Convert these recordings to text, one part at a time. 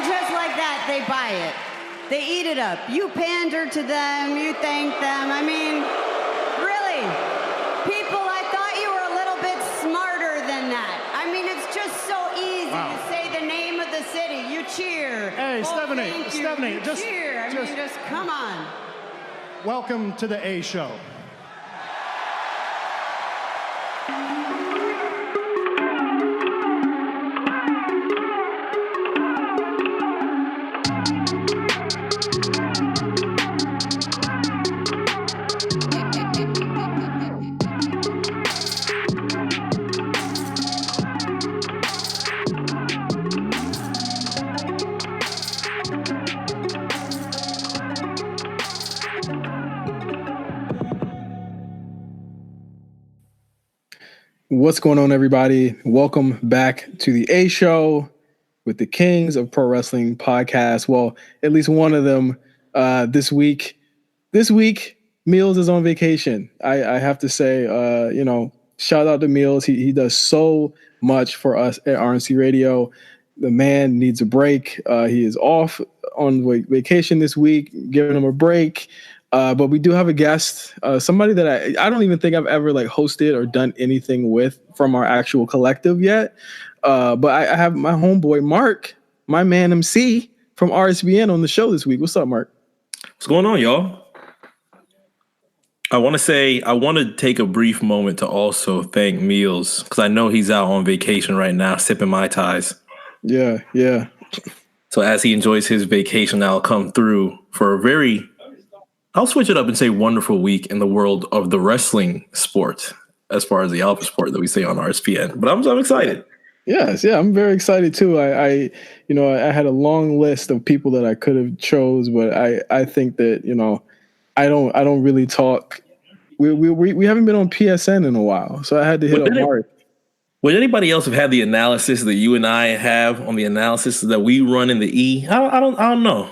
just like that, they buy it. They eat it up. You pander to them, you thank them. I mean, really, people, I thought you were a little bit smarter than that. I mean, it's just so easy to say the name of the city. You cheer. Hey, Stephanie, you cheer. I mean, just come on. Welcome to the A Show. What's going on, everybody? Welcome back to the A Show with the Kings of Pro Wrestling podcast. Well, at least one of them this week. This week, Meelz is on vacation. I have to say, shout out to Meelz. He does so much for us at RNC Radio. The man needs a break. He is off on vacation this week, giving him a break. But we do have a guest, somebody that I don't even think I've ever hosted or done anything with from our actual collective yet. But I have my homeboy, Marc, my man MC from RSPN on the show this week. What's up, Marc? What's going on, y'all? I want to take a brief moment to also thank Meelz, because I know he's out on vacation right now, sipping Mai Tais. Yeah. So as he enjoys his vacation, I'll come through for I'll switch it up and say wonderful week in the world of the wrestling sport, as far as the alpha sport that we say on RSPN. But I'm excited. Yes, yeah, I'm very excited too. I had a long list of people that I could have chose, but I think that I don't really talk. We haven't been on PSN in a while, so I had to hit up Marc. Would anybody else have had the analysis that you and I have on the analysis that we run in the E? I don't know.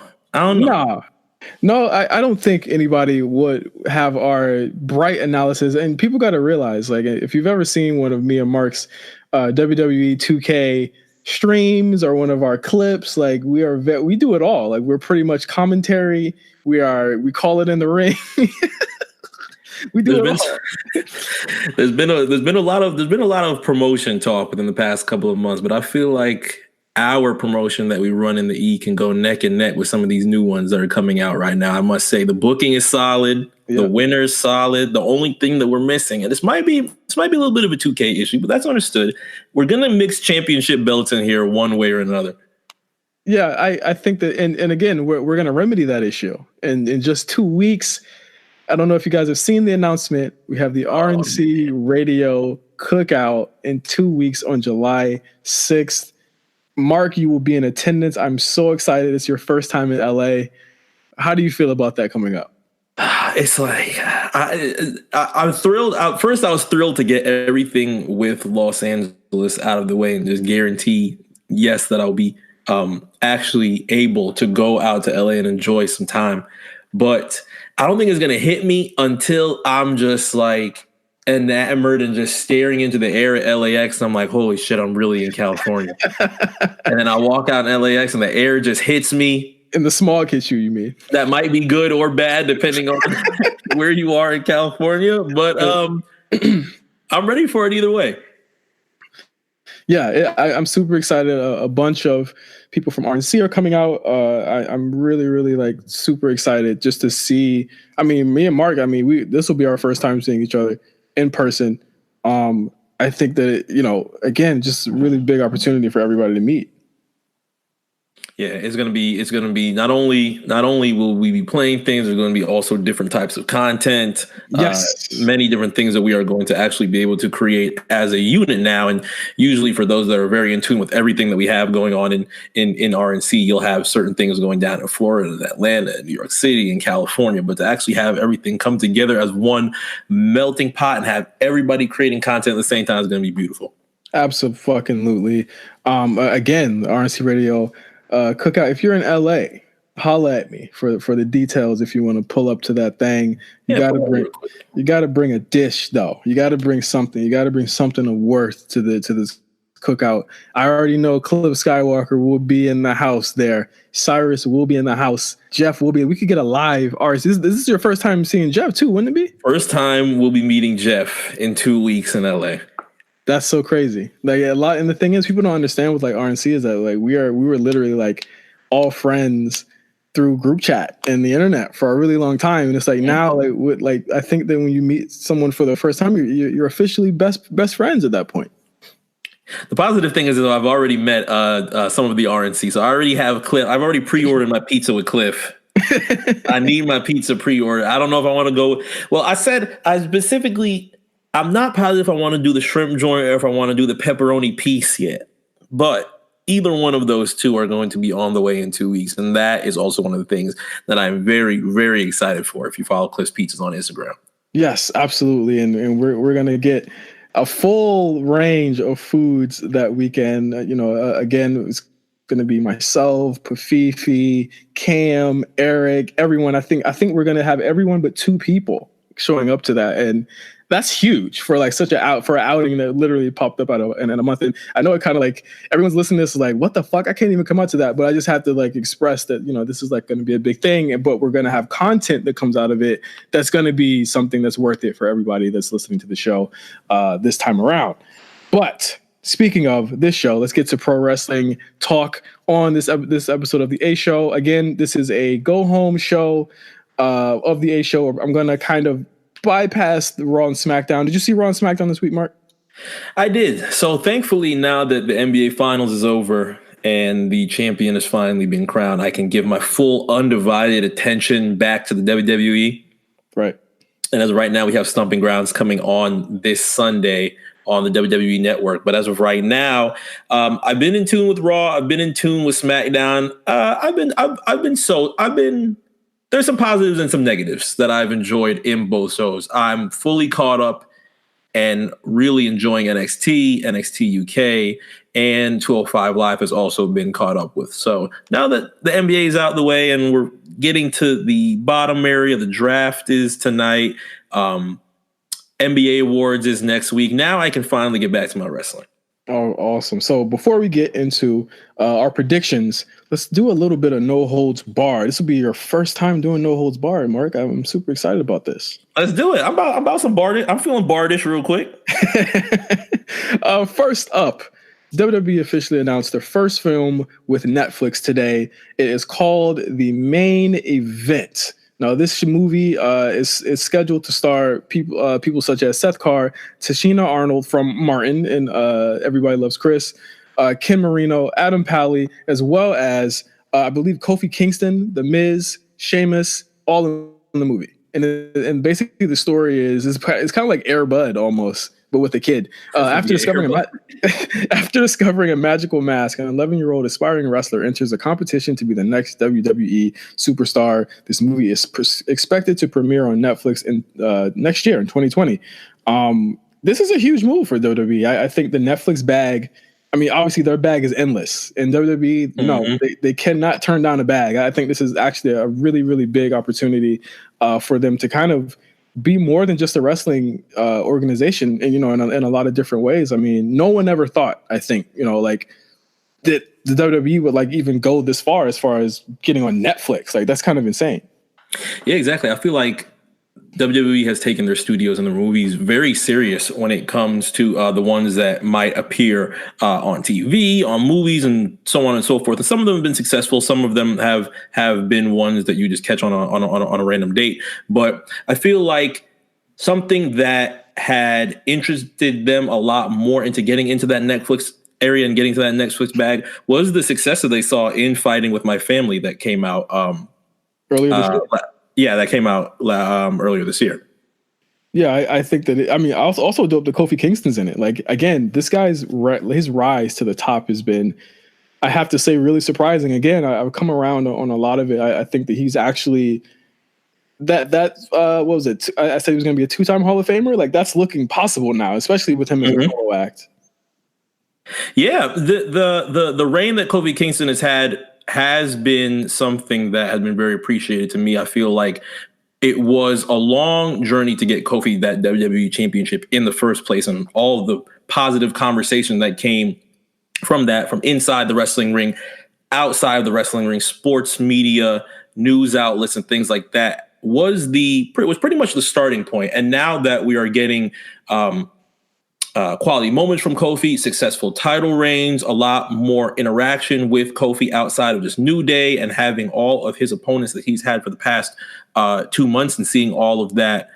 No, I don't think anybody would have our bright analysis. And people got to realize, if you've ever seen one of me and Marc's WWE 2K streams or one of our clips, we do it all. We're pretty much commentary. We call it in the ring. We do it all. There's been a lot of promotion talk within the past couple of months, but I feel like our promotion that we run in the E can go neck and neck with some of these new ones that are coming out right now. I must say the booking is solid. Yeah. The winner's solid. The only thing that we're missing, and this might be a little bit of a 2K issue, but that's understood. We're going to mix championship belts in here one way or another. Yeah, I think that, and again, we're going to remedy that issue. And in just 2 weeks, I don't know if you guys have seen the announcement. We have the RNC Radio Cookout in 2 weeks on July 6th. Marc, you will be in attendance. I'm so excited. It's your first time in LA. How do you feel about that coming up? It's I'm thrilled. First, I was thrilled to get everything with Los Angeles out of the way and just guarantee, yes, that I'll be actually able to go out to LA and enjoy some time. But I don't think it's going to hit me until I'm just enamored and just staring into the air at LAX. And I'm like, holy shit, I'm really in California. And then I walk out in LAX and the air just hits me. And the smog hits you mean? That might be good or bad, depending on where you are in California. But I'm ready for it either way. Yeah, I'm super excited. A bunch of people from RNC are coming out. I'm really, really super excited just to see. I mean, me and Marc, this will be our first time seeing each other in person. I think that, again, just a really big opportunity for everybody to meet. Yeah, it's gonna be not only will we be playing things, there's gonna be also different types of content. Yes, many different things that we are going to actually be able to create as a unit now. And usually for those that are very in tune with everything that we have going on in RNC, you'll have certain things going down in Florida, Atlanta, New York City, and California. But to actually have everything come together as one melting pot and have everybody creating content at the same time is gonna be beautiful. Absolutely. Again, the RNC Radio Cookout. If you're in LA, holla at me for the details. If you want to pull up to that thing, you gotta bring a dish though. You gotta bring something. You gotta bring something of worth to this cookout. I already know Cliff Skywalker will be in the house there. Cyrus will be in the house. Jeff will be. We could get a live RSPN. This is your first time seeing Jeff too, wouldn't it be? First time we'll be meeting Jeff in 2 weeks in LA. That's so crazy. Like a lot, and the thing is, people don't understand with like RNC is that like we were literally like all friends through group chat and the internet for a really long time, and it's like now like I think that when you meet someone for the first time, you're officially best friends at that point. The positive thing is that I've already met some of the RNC, so I already have Cliff. I've already pre-ordered my pizza with Cliff. I need my pizza pre-order. I don't know if I want to go. Well, I'm not positive if I want to do the shrimp joint or if I want to do the pepperoni piece yet, but either one of those two are going to be on the way in 2 weeks, and that is also one of the things that I'm very, very excited for. If you follow Cliff's Pizzas on Instagram, yes, absolutely, and we're gonna get a full range of foods that weekend. Again, it's going to be myself, Pafifi, Cam, Eric, everyone. I think we're going to have everyone but 2 people showing up to that, and that's huge for like such an outing that literally popped up in a month. And I know it kind of like everyone's listening to this is like, what the fuck? I can't even come out to that. But I just have to like express that, this is like going to be a big thing, but we're going to have content that comes out of it that's going to be something that's worth it for everybody that's listening to the show this time around. But speaking of this show, let's get to pro wrestling talk on this episode of the A Show. Again, this is a go home show of the A Show. I'm going to kind of bypass the Raw and SmackDown. Did you see Raw and SmackDown this week, Mark? I did. So thankfully, now that the NBA Finals is over and the champion has finally been crowned, I can give my full undivided attention back to the WWE. Right. And as of right now, we have Stomping Grounds coming on this Sunday on the WWE Network. But as of right now, I've been in tune with Raw. I've been in tune with SmackDown. There's some positives and some negatives that I've enjoyed in both shows. I'm fully caught up and really enjoying NXT UK, and 205 Live has also been caught up with. So now that the NBA is out of the way and we're getting to the bottom area, the draft is tonight, NBA Awards is next week. Now I can finally get back to my wrestling. Oh, awesome. So before we get into our predictions, let's do a little bit of no holds barred. This will be your first time doing no holds barred, Mark. I'm super excited about this. Let's do it. I'm about some bardish. I'm feeling bardish real quick. First up, WWE officially announced their first film with Netflix today. It is called The Main Event. Now, this movie is scheduled to star people such as Seth Carr, Tashina Arnold from Martin and Everybody Loves Chris, Ken Marino, Adam Pally, as well as, I believe, Kofi Kingston, The Miz, Sheamus, all in the movie. And basically the story is kind of like Air Bud almost, but with a kid. After discovering a magical mask, an 11-year-old aspiring wrestler enters a competition to be the next WWE superstar. This movie is expected to premiere on Netflix in next year in 2020. This is a huge move for WWE. I think the Netflix bag, I mean, obviously their bag is endless. And WWE, no, they cannot turn down a bag. I think this is actually a really, really big opportunity for them to kind of be more than just a wrestling organization, and in a lot of different ways. I mean, no one ever thought, I think, like that the WWE would like even go this far as getting on Netflix. Like that's kind of insane. Yeah, exactly. I feel like WWE has taken their studios and their movies very serious when it comes to the ones that might appear on TV, on movies, and so on and so forth. And some of them have been successful. Some of them have been ones that you just catch on a random date. But I feel like something that had interested them a lot more into getting into that Netflix area and getting to that Netflix bag was the success that they saw in Fighting With My Family that came out earlier this year. Yeah, that came out earlier this year. Yeah, I think that. Also dope that Kofi Kingston's in it. Like again, this guy's his rise to the top has been, I have to say, really surprising. Again, I've come around on a lot of it. I think that he's actually what was it? I said he was going to be a 2-time Hall of Famer. Like that's looking possible now, especially with him as a solo act. Yeah, the reign that Kofi Kingston has had has been something that has been very appreciated to me. I feel like it was a long journey to get Kofi that WWE championship in the first place, and all the positive conversation that came from inside the wrestling ring, outside of the wrestling ring, sports media, news outlets, and things like that was pretty much the starting point. And now that we are getting quality moments from Kofi, successful title reigns, a lot more interaction with Kofi outside of just New Day, and having all of his opponents that he's had for the past 2 months, and seeing all of that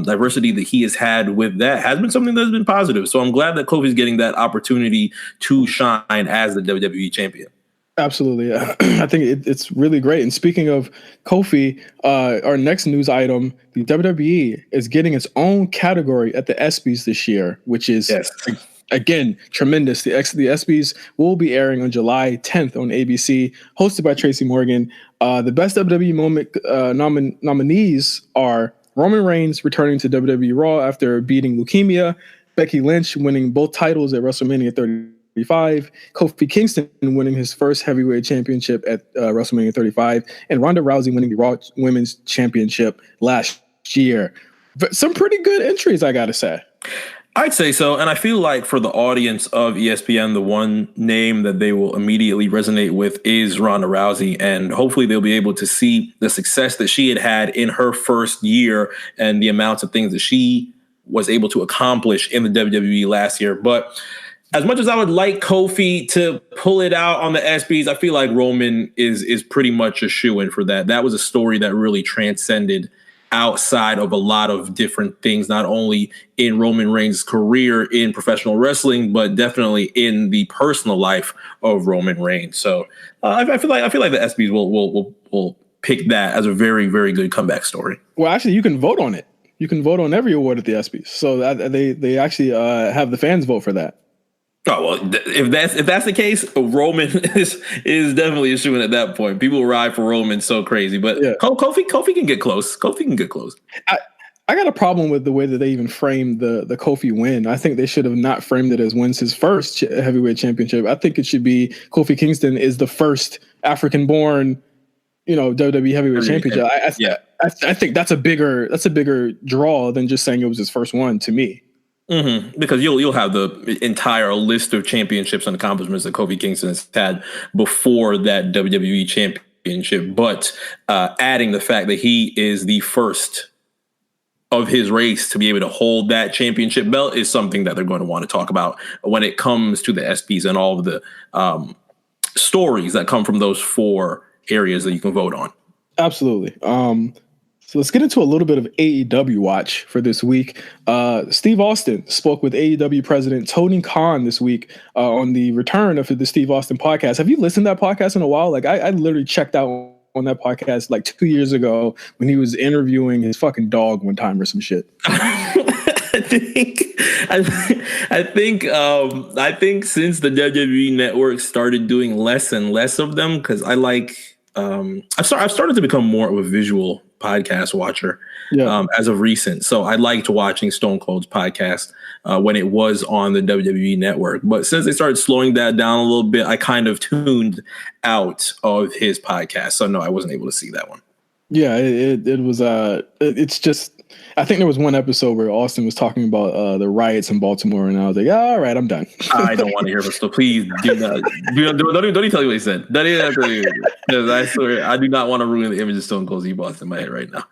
diversity that he has had with that has been something that's been positive. So I'm glad that Kofi's getting that opportunity to shine as the WWE champion. Absolutely. I think it's really great. And speaking of Kofi, our next news item, the WWE is getting its own category at the ESPYs this year, which is, again, tremendous. The ESPYs will be airing on July 10th on ABC, hosted by Tracy Morgan. The best WWE moment nominees are Roman Reigns returning to WWE Raw after beating leukemia, Becky Lynch winning both titles at WrestleMania 35, Kofi Kingston winning his first heavyweight championship at WrestleMania 35, and Ronda Rousey winning the Raw Women's Championship last year. But some pretty good entries, I gotta say. I'd say so. And I feel like for the audience of ESPN, the one name that they will immediately resonate with is Ronda Rousey. And hopefully they'll be able to see the success that she had in her first year and the amounts of things that she was able to accomplish in the WWE last year. But as much as I would like Kofi to pull it out on the ESPYs, I feel like Roman is pretty much a shoo-in for that. That was a story that really transcended outside of a lot of different things, not only in Roman Reigns' career in professional wrestling, but definitely in the personal life of Roman Reigns. So I feel like the ESPYs will pick that as a very, very good comeback story. Well, actually, you can vote on it. You can vote on every award at the ESPYs. So that they actually have the fans vote for that. Oh, well, if that's the case, Roman is definitely a shoo-in at that point. People ride for Roman so crazy, but yeah. Kofi can get close. Kofi can get close. I got a problem with the way that they even framed the Kofi win. I think they should have not framed it as wins his first heavyweight championship. I think it should be Kofi Kingston is the first African-born, WWE heavyweight championship. I think that's a bigger draw than just saying it was his first one to me. Mm-hmm. Because you'll have the entire list of championships and accomplishments that Kofi Kingston has had before that WWE championship, but adding the fact that he is the first of his race to be able to hold that championship belt is something that they're going to want to talk about when it comes to the ESPYs and all of the stories that come from those 4 areas that you can vote on. Absolutely. So let's get into a little bit of AEW watch for this week. Steve Austin spoke with AEW president Tony Khan this week on the return of the Steve Austin podcast. Have you listened to that podcast in a while? Like I literally checked out on that podcast like 2 years ago when he was interviewing his fucking dog one time or some shit. I think since the WWE network started doing less and less of them, because I like I've started to become more of a visual podcast watcher as of recent. So I liked watching Stone Cold's podcast when it was on the WWE network. But since they started slowing that down a little bit, I kind of tuned out of his podcast. So no, I wasn't able to see that one. Yeah, it was it's just, I think there was one episode where Austin was talking about the riots in Baltimore, and I was like, all right, I'm done. I don't want to hear this, so please do not. Don't even tell you what he said. Don't even tell you. Because I swear, I do not want to ruin the image of Stone Cold Steve Austin in my head right now.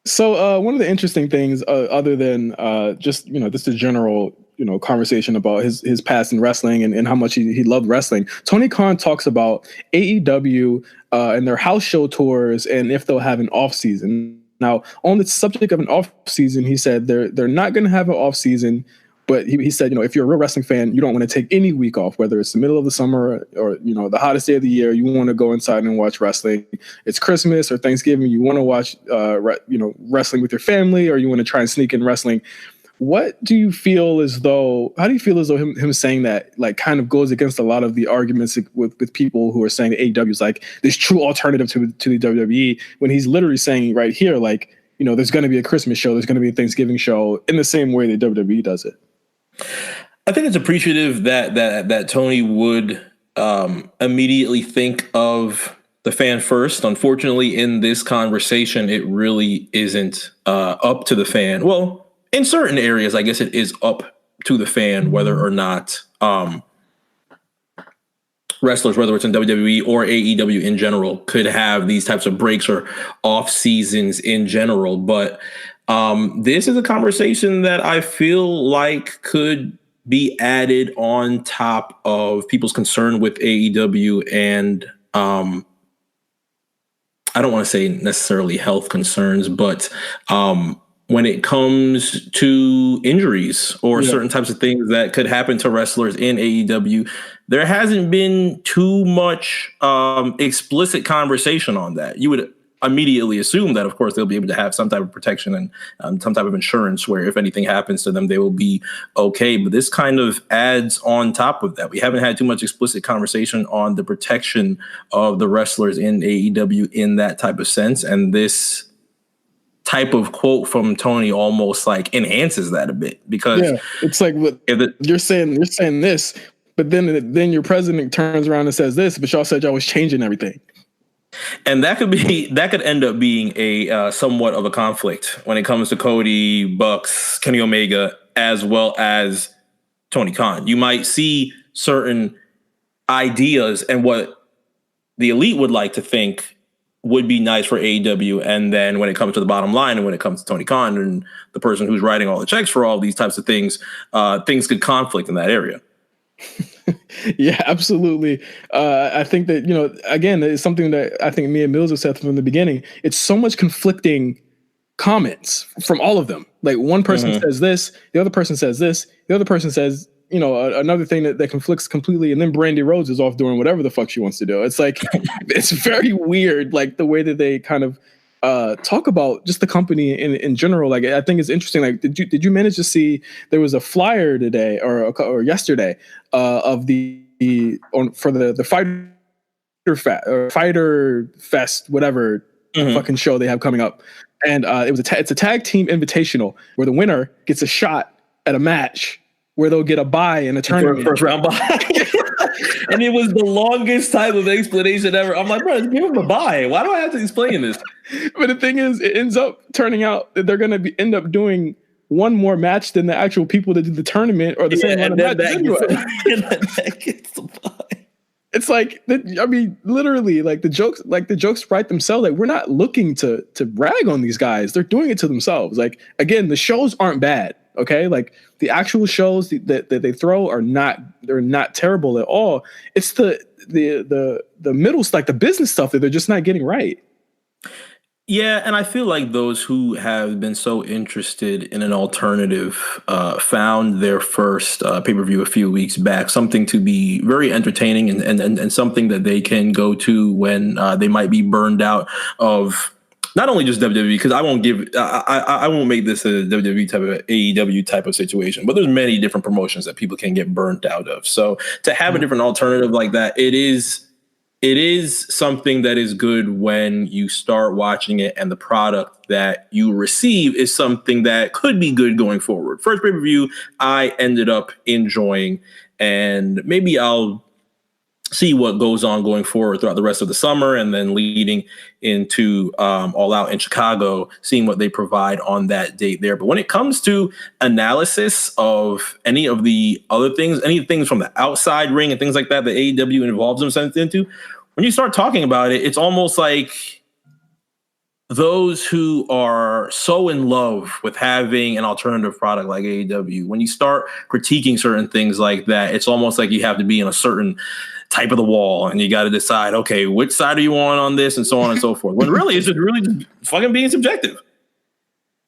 So one of the interesting things, other than just a general conversation about his past in wrestling and how much he loved wrestling, Tony Khan talks about AEW and their house show tours and if they'll have an off season. Now, on the subject of an off season, he said they're not going to have an off season, but he said, if you're a real wrestling fan, you don't want to take any week off, whether it's the middle of the summer or the hottest day of the year. You want to go inside and watch wrestling. It's Christmas or Thanksgiving. You want to watch wrestling with your family, or you want to try and sneak in wrestling. How do you feel as though him saying that like kind of goes against a lot of the arguments with people who are saying that AEW is like this true alternative to the WWE, when he's literally saying right here, like, there's going to be a Christmas show, there's going to be a Thanksgiving show in the same way that WWE does it. I think it's appreciative that Tony would immediately think of the fan first. Unfortunately, in this conversation, it really isn't up to the fan. Well, in certain areas, I guess it is up to the fan whether or not wrestlers, whether it's in WWE or AEW in general, could have these types of breaks or off seasons in general. But this is a conversation that I feel like could be added on top of people's concern with AEW and I don't want to say necessarily health concerns, but when it comes to injuries or certain types of things that could happen to wrestlers in AEW, there hasn't been too much explicit conversation on that. You would immediately assume that, of course, they'll be able to have some type of protection and some type of insurance where if anything happens to them, they will be okay. But this kind of adds on top of that. We haven't had too much explicit conversation on the protection of the wrestlers in AEW in that type of sense. And this type of quote from Tony almost like enhances that a bit because it's like you're saying this, but then your president turns around and says this, but y'all said y'all was changing everything. And that could end up being a somewhat of a conflict when it comes to Cody, Bucks, Kenny Omega, as well as Tony Khan. You might see certain ideas and what the elite would like to think would be nice for AEW. And then when it comes to the bottom line and when it comes to Tony Khan and the person who's writing all the checks for all these types of things, things could conflict in that area. Yeah, absolutely. I think that, again, it's something that I think me and Meelz have said from the beginning. It's so much conflicting comments from all of them. Like one person says this, the other person says this, the other person says, another thing that conflicts completely. And then Brandy Rhodes is off doing whatever the fuck she wants to do. It's like, it's very weird, like the way that they kind of talk about just the company in general. Like, I think it's interesting. Like, did you manage to see there was a flyer today or yesterday of for the Fighter Fest, whatever fucking show they have coming up. And it's a tag team invitational where the winner gets a shot at a match where they'll get a bye in a tournament. First round bye. And it was the longest type of explanation ever. I'm like, bro, give him a bye. Why do I have to explain this? But the thing is, it ends up turning out that they're going to end up doing one more match than the actual people that did the tournament or the same amount of matches anyway. That gets the bye. It's like, I mean, literally, like the jokes write themselves. Like, we're not looking to brag on these guys. They're doing it to themselves. Like, again, the shows aren't bad. Okay, like the actual shows that they throw they're not terrible at all. It's the middle, like the business stuff that they're just not getting right. Yeah, and I feel like those who have been so interested in an alternative found their first pay-per-view a few weeks back, something to be very entertaining and something that they can go to when they might be burned out of not only just WWE, because I won't make this a WWE type of AEW type of situation, but there's many different promotions that people can get burnt out of. So to have a different alternative like that, it is something that is good when you start watching it and the product that you receive is something that could be good going forward. First pay-per-view I ended up enjoying, and maybe I'll see what goes on going forward throughout the rest of the summer and then leading into All Out in Chicago, seeing what they provide on that date there. But when it comes to analysis of any of the other things, any things from the outside ring and things like that AEW involves themselves into, when you start talking about it, it's almost like those who are so in love with having an alternative product like AEW, when you start critiquing certain things like that, it's almost like you have to be in a certain type of the wall and you got to decide, okay, which side are you on this and so on and so forth. When really it's just really just fucking being subjective.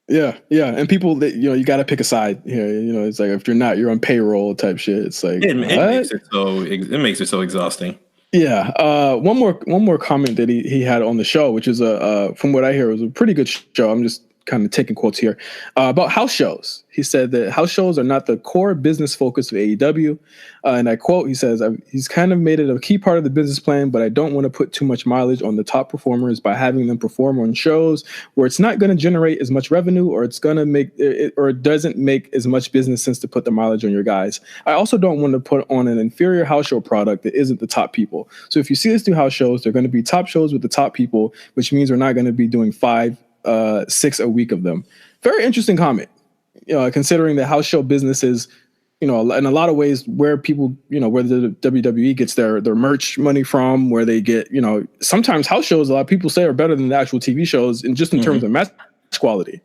Yeah. And people that, you got to pick a side here. It's like, if you're not, you're on payroll type shit. It's like, it makes it so exhausting. Yeah. One more comment that he had on the show, which is from what I hear, was a pretty good show. I'm just kind of taking quotes here about house shows. He said that house shows are not the core business focus of AEW. And I quote, he says, he's kind of made it a key part of the business plan, but I don't want to put too much mileage on the top performers by having them perform on shows where it's not going to generate as much revenue or it's going to make it, or it doesn't make as much business sense to put the mileage on your guys. I also don't want to put on an inferior house show product that isn't the top people. So if you see us do house shows, they're going to be top shows with the top people, which means we're not going to be doing 6 a week of them. Very interesting comment, considering that house show businesses in a lot of ways where people, where the WWE gets their merch money from, where they get, sometimes house shows, a lot of people say are better than the actual TV shows in terms of match quality.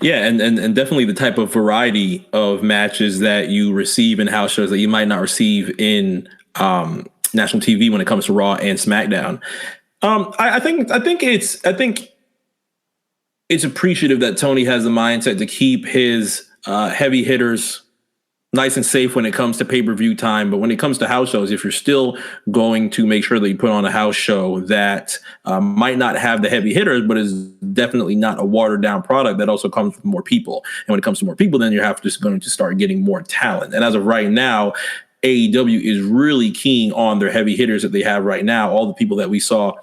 Yeah, and definitely the type of variety of matches that you receive in house shows that you might not receive in national TV when it comes to Raw and SmackDown. I think it's appreciative that Tony has the mindset to keep his heavy hitters nice and safe when it comes to pay-per-view time. But when it comes to house shows, if you're still going to make sure that you put on a house show that might not have the heavy hitters, but is definitely not a watered-down product, that also comes with more people. And when it comes to more people, then you're just going to start getting more talent. And as of right now, AEW is really keen on their heavy hitters that they have right now. All the people that we saw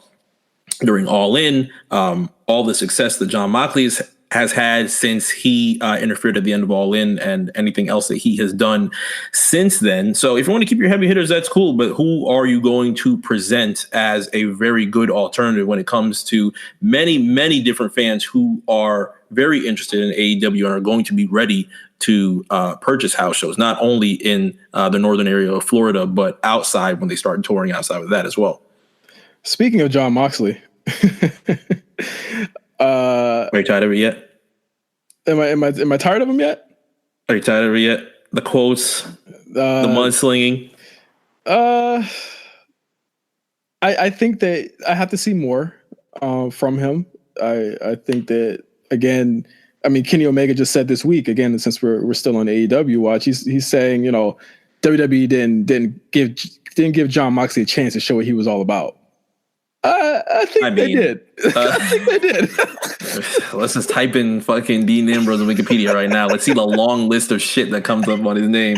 during All In, all the success that Jon Moxley has had since he interfered at the end of All In, and anything else that he has done since then. So if you want to keep your heavy hitters, that's cool. But who are you going to present as a very good alternative when it comes to many, many different fans who are very interested in AEW and are going to be ready to purchase house shows, not only in the northern area of Florida, but outside when they start touring outside of that as well? Speaking of Jon Moxley, are you tired of it yet? Am I tired of him yet? Are you tired of it yet? The quotes, the mudslinging. I think that I have to see more from him. I think that, again, I mean, Kenny Omega just said this week, again, since we're still on AEW watch, he's saying, WWE didn't give Jon Moxley a chance to show what he was all about. I think they did. I think they did. Let's just type in fucking Dean Ambrose on Wikipedia right now. Let's see the long list of shit that comes up on his name.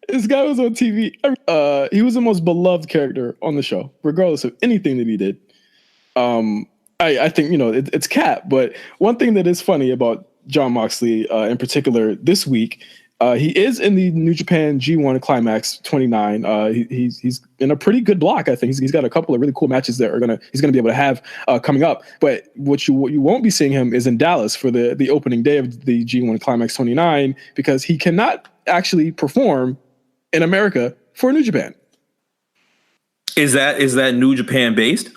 This guy was on TV. He was the most beloved character on the show, regardless of anything that he did. I think, it's Cap. But one thing that is funny about Jon Moxley in particular this week, he is in the New Japan G1 Climax 29. He's in a pretty good block, I think. He's got a couple of really cool matches that he's gonna be able to have coming up. But what you won't be seeing him is in Dallas for the opening day of the G1 Climax 29, because he cannot actually perform in America for New Japan. Is that New Japan based?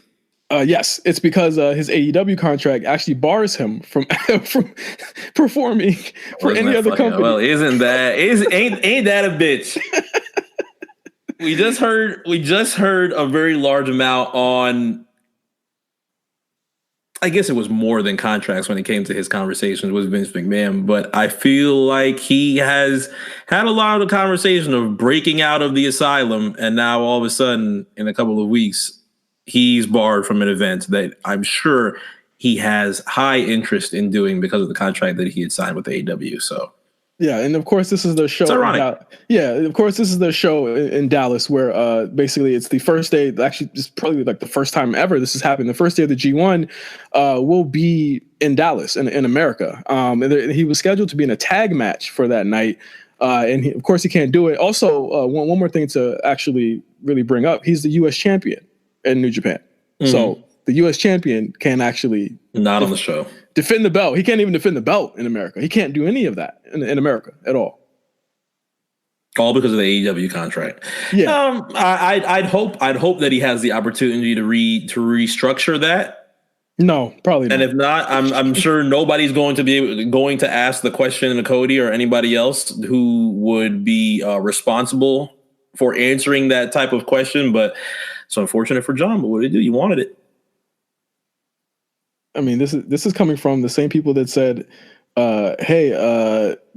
Yes, it's because his AEW contract actually bars him from performing for any other company. Well, ain't that a bitch? We just heard a very large amount on. I guess it was more than contracts when it came to his conversations with Vince McMahon, but I feel like he has had a lot of the conversation of breaking out of the asylum, and now all of a sudden, in a couple of weeks, he's barred from an event that I'm sure he has high interest in doing because of the contract that he had signed with AEW. So, yeah, and of course, this is their show. It's ironic. Of course, this is their show in Dallas, where basically it's the first day. Actually, it's probably like the first time ever this has happened. The first day of the G1 will be in Dallas, in America. And he was scheduled to be in a tag match for that night, and of course, he can't do it. Also, one more thing to actually really bring up: he's the U.S. champion in New Japan. Mm-hmm. So the U.S. champion can actually not on the show defend the belt. He can't even defend the belt in America. He can't do any of that in America at all. All because of the AEW contract. Yeah. I'd hope that he has the opportunity to restructure that. No, probably not. And if not, I'm sure nobody's going to ask the question to Cody or anybody else who would be responsible for answering that type of question. But it's unfortunate for John, but what did he do? You wanted it. I mean, this is coming from the same people that said, hey,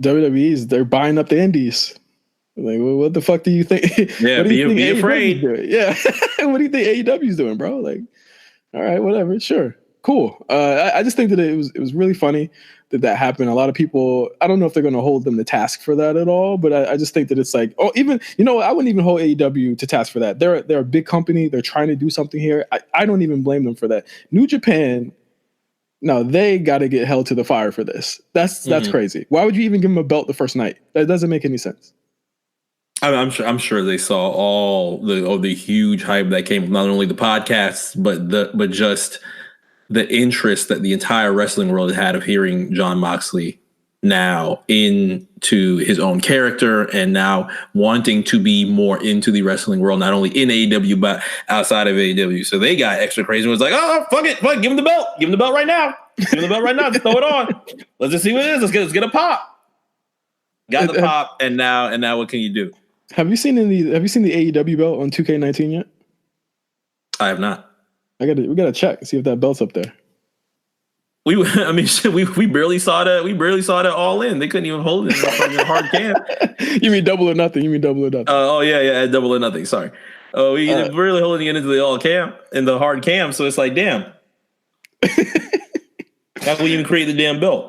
WWE's, they're buying up the indies. Like, well, what the fuck do you think? Yeah, be afraid. Yeah. What do you think AEW's doing, bro? Like, all right, whatever. Sure. Cool. I just think that it was really funny that happened. A lot of people, I don't know if they're going to hold them to task for that at all, but I just think that it's like, I wouldn't even hold AEW to task for that. They're a big company. They're trying to do something here. I don't even blame them for that. New Japan, no, they got to get held to the fire for this. That's crazy. Why would you even give them a belt the first night? That doesn't make any sense. I'm sure they saw all the huge hype that came from not only the podcasts, but just the interest that the entire wrestling world had of hearing Jon Moxley now into his own character and now wanting to be more into the wrestling world, not only in AEW, but outside of AEW. So they got extra crazy and was like, oh, fuck it. Fuck, give him the belt. Give him the belt right now. Give him the belt right now. Just throw it on. Let's just see what it is. Let's get a pop. Got the pop. And now what can you do? Have you seen the AEW belt on 2K19 yet? I have not. We gotta check and see if that belt's up there. We barely saw that. We barely saw that all in. They couldn't even hold it in the hard cam. You mean double or nothing? Oh yeah, double or nothing. Sorry. Oh, we really holding it into the all cam in the hard cam. So it's like, damn. How can we even create the damn belt?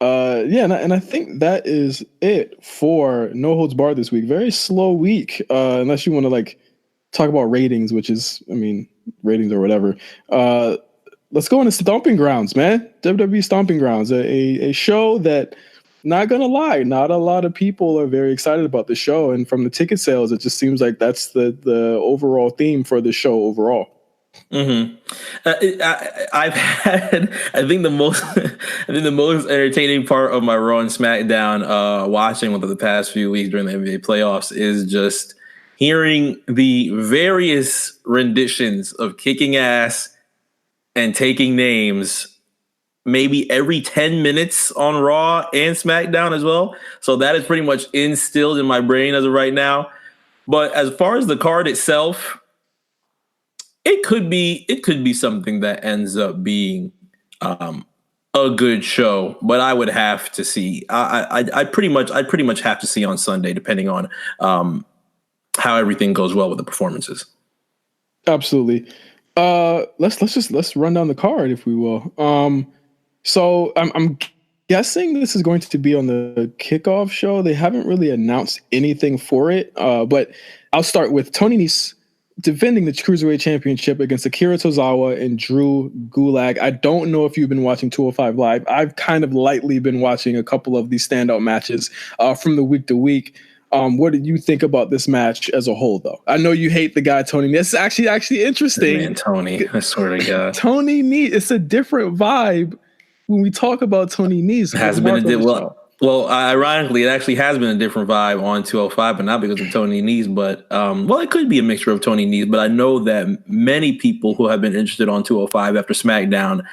And I think that is it for No Holds Barred this week. Very slow week, unless you want to like talk about ratings, which is, ratings or whatever. Let's go into Stomping Grounds, man. WWE Stomping Grounds, a show that, not gonna lie, not a lot of people are very excited about the show. And from the ticket sales, it just seems like that's the overall theme for the show overall. Mm-hmm. I think the most entertaining part of my Raw and SmackDown watching over the past few weeks during the NBA playoffs is just hearing the various renditions of kicking ass and taking names maybe every 10 minutes on Raw and SmackDown as well. So that is pretty much instilled in my brain as of right now. But as far as the card itself, it could be something that ends up being a good show, but I would have to see. I pretty much have to see on Sunday, depending on how everything goes well with the performances. Absolutely. Let's run down the card, if we will. So I'm guessing this is going to be on the kickoff show. They haven't really announced anything for it, but I'll start with Tony Nese defending the Cruiserweight Championship against Akira Tozawa and Drew Gulak. I don't know if you've been watching 205 Live. I've kind of lightly been watching a couple of these standout matches from the week to week. What did you think about this match as a whole, though? I know you hate the guy, Tony. That's actually interesting. Man, Tony, I swear to God. Tony Nese, it's a different vibe when we talk about Tony Nese. It has been well, ironically, it actually has been a different vibe on 205, but not because of Tony Nese. But it could be a mixture of Tony Nese. But I know that many people who have been interested on 205 after SmackDown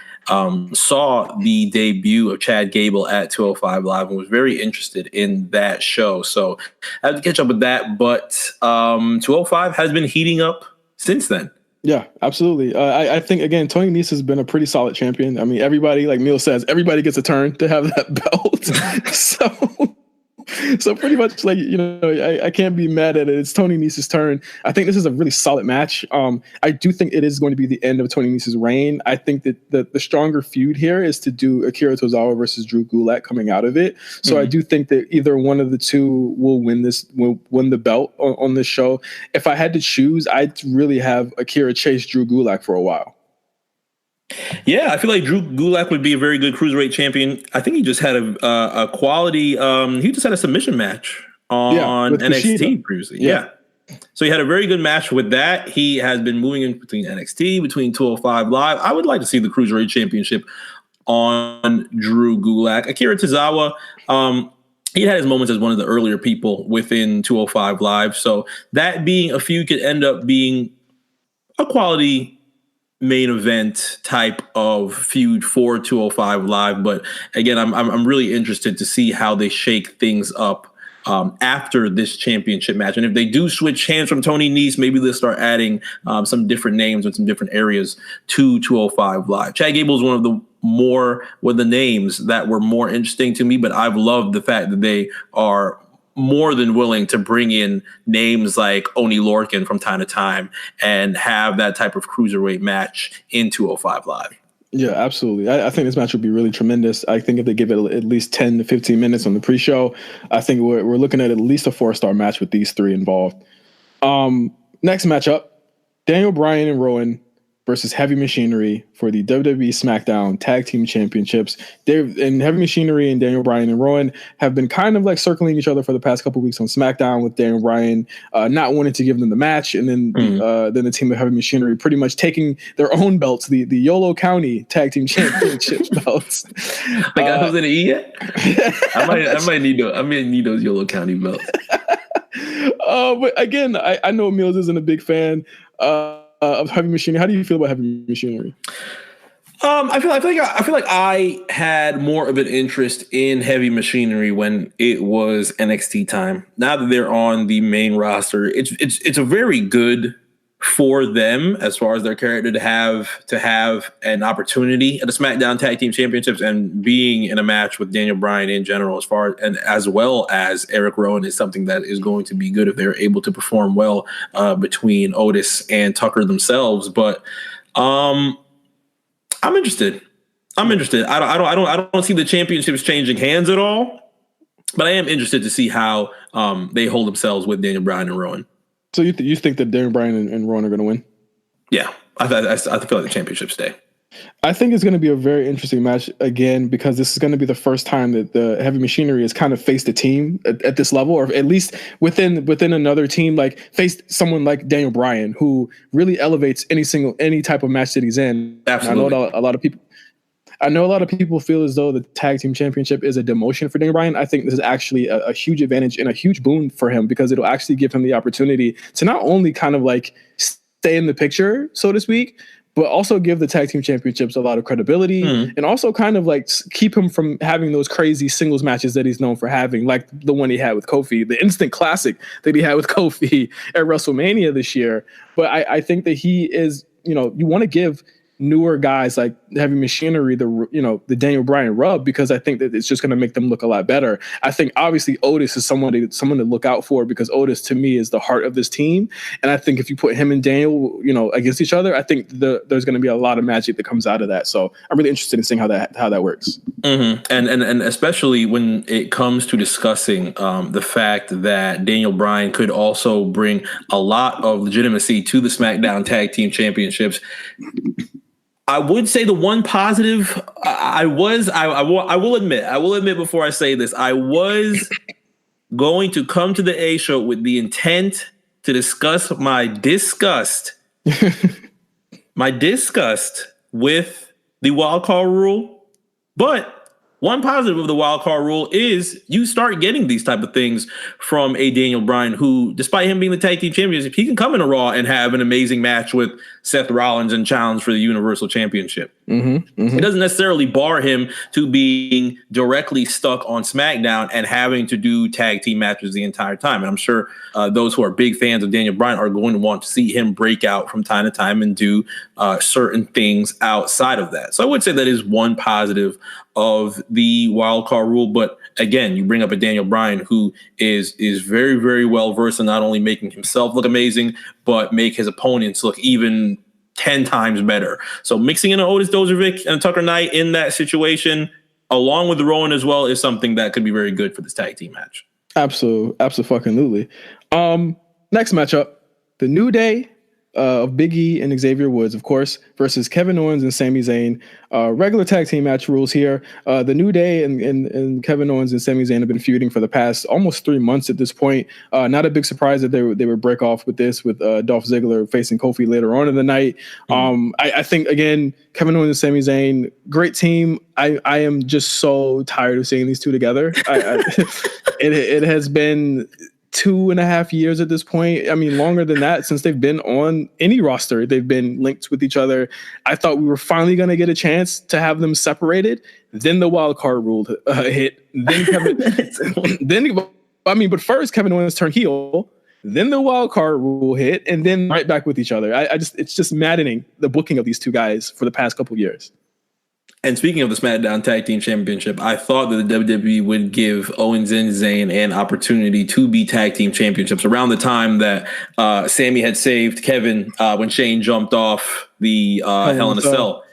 saw the debut of Chad Gable at 205 Live and was very interested in that show. So I have to catch up with that. But 205 has been heating up since then. Yeah, absolutely. I think, again, Tony Nese has been a pretty solid champion. I mean, everybody, like Meelz says, everybody gets a turn to have that belt. So pretty much, like, I can't be mad at it. It's Tony Nese's turn. I think this is a really solid match. I do think it is going to be the end of Tony Nese's reign. I think that the stronger feud here is to do Akira Tozawa versus Drew Gulak coming out of it. So I do think that either one of the two will win the belt on this show. If I had to choose, I'd really have Akira chase Drew Gulak for a while. Yeah, I feel like Drew Gulak would be a very good cruiserweight champion. I think he just had a quality. He just had a submission match on NXT Kushida previously. Yeah. So he had a very good match with that. He has been moving in between NXT, between 205 Live. I would like to see the cruiserweight championship on Drew Gulak. Akira Tozawa, he had his moments as one of the earlier people within 205 Live. So that being a feud could end up being a quality main event type of feud for 205 Live. But again, I'm really interested to see how they shake things up after this championship match. And if they do switch hands from Tony Nese, maybe they'll start adding some different names and some different areas to 205 Live. Chad Gable is one of the names that were more interesting to me, but I've loved the fact that they are more than willing to bring in names like Oney Lorcan from time to time and have that type of cruiserweight match in 205 Live. Yeah, absolutely. I think this match would be really tremendous. I think if they give it at least 10 to 15 minutes on the pre-show, I think we're looking at least a 4-star match with these three involved. Next matchup, Daniel Bryan and Rowan versus Heavy Machinery for the WWE SmackDown Tag Team Championships. And Heavy Machinery and Daniel Bryan and Rowan have been kind of like circling each other for the past couple of weeks on SmackDown, with Daniel Bryan not wanting to give them the match, and then the team of Heavy Machinery pretty much taking their own belts, the Yolo County Tag Team Championships belts. Like I was in the E yet? I might need those Yolo County belts. But again, I know Meelz isn't a big fan of Heavy Machinery. How do you feel about Heavy Machinery? I feel like I had more of an interest in Heavy Machinery when it was NXT time. Now that they're on the main roster, it's a very good for them as far as their character to have an opportunity at the SmackDown Tag Team Championships, and being in a match with Daniel Bryan in general, as well as Eric Rowan, is something that is going to be good if they're able to perform well between Otis and Tucker themselves. But I'm interested. I don't see the championships changing hands at all, but I am interested to see how they hold themselves with Daniel Bryan and Rowan. So you think that Daniel Bryan and Rowan are going to win? Yeah, I feel like the championship stay. I think it's going to be a very interesting match again, because this is going to be the first time that the Heavy Machinery has kind of faced a team at this level, or at least within another team, like faced someone like Daniel Bryan, who really elevates any type of match that he's in. Absolutely. I know a lot of people feel as though the Tag Team Championship is a demotion for Daniel Bryan. I think this is actually a huge advantage and a huge boon for him, because it'll actually give him the opportunity to not only kind of like stay in the picture, so to speak, but also give the Tag Team Championships a lot of credibility, and also kind of like keep him from having those crazy singles matches that he's known for having, like the one he had with Kofi, the instant classic that he had with Kofi at WrestleMania this year. But I think that he is, you want to give newer guys like Heavy Machinery the Daniel Bryan rub, because I think that it's just going to make them look a lot better. I think obviously Otis is someone to look out for, because Otis to me is the heart of this team, and I think if you put him and Daniel against each other, I think there's going to be a lot of magic that comes out of that. So I'm really interested in seeing how that works. Mm-hmm. And especially when it comes to discussing the fact that Daniel Bryan could also bring a lot of legitimacy to the SmackDown Tag Team Championships. I would say the one positive I will admit before I say this, I was going to come to the A show with the intent to discuss my disgust with the wild card rule. But one positive of the wild card rule is you start getting these type of things from a Daniel Bryan, who, despite him being the tag team champions, if he can come in a Raw and have an amazing match with Seth Rollins and challenge for the Universal Championship, it doesn't necessarily bar him to being directly stuck on SmackDown and having to do tag team matches the entire time. And I'm sure those who are big fans of Daniel Bryan are going to want to see him break out from time to time and do certain things outside of that. So I would say that is one positive of the wild card rule. But again, you bring up a Daniel Bryan who is very, very well versed in not only making himself look amazing, but make his opponents look even 10 times better. So mixing in an Otis Dozovic and a Tucker Knight in that situation, along with the Rowan as well, is something that could be very good for this tag team match. Absolutely. Next matchup, the New Day of Big E and Xavier Woods, of course, versus Kevin Owens and Sami Zayn. Regular tag team match rules here. The New Day and Kevin Owens and Sami Zayn have been feuding for the past almost 3 months at this point. Not a big surprise that they would break off with this, with Dolph Ziggler facing Kofi later on in the night. I think, again, Kevin Owens and Sami Zayn, great team. I am just so tired of seeing these two together. It has been 2.5 years at this point. I mean, longer than that, since they've been on any roster, they've been linked with each other. I thought we were finally going to get a chance to have them separated. Then the wild card rule hit. But first Kevin Owens turned heel. Then the wild card rule hit, and then right back with each other. It's just maddening, the booking of these two guys for the past couple of years. And speaking of the SmackDown Tag Team Championship, I thought that the WWE would give Owens and Zayn an opportunity to be Tag Team Championships around the time that Sammy had saved Kevin when Shane jumped off the Hell in a Cell.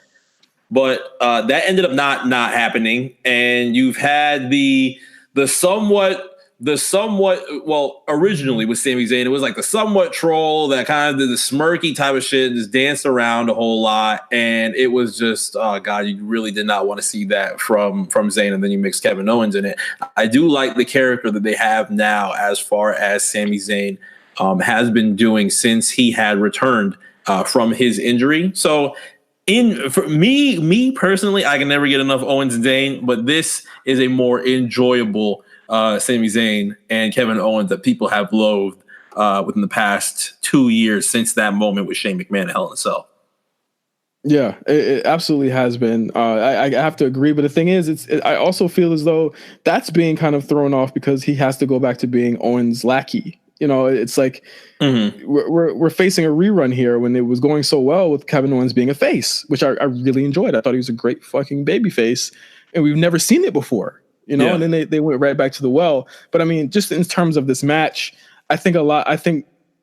But that ended up not happening. And you've had the somewhat the somewhat, originally with Sami Zayn, it was like the somewhat troll that kind of did the smirky type of shit, just danced around a whole lot. And it was just, oh God, you really did not want to see that from Zayn. And then you mix Kevin Owens in it. I do like the character that they have now as far as Sami Zayn has been doing since he had returned from his injury. So for me personally, I can never get enough Owens and Zayn, but this is a more enjoyable Sami Zayn and Kevin Owens that people have loathed within the past 2 years since that moment with Shane McMahon at Hell in a Cell. Yeah, it absolutely has been. I have to agree, but the thing is, I also feel as though that's being kind of thrown off because he has to go back to being Owens' lackey. You know, it's like we're facing a rerun here when it was going so well with Kevin Owens being a face, which I really enjoyed. I thought he was a great fucking baby face, and we've never seen it before. You know, and then they went right back to the well. But I mean, just in terms of this match, I think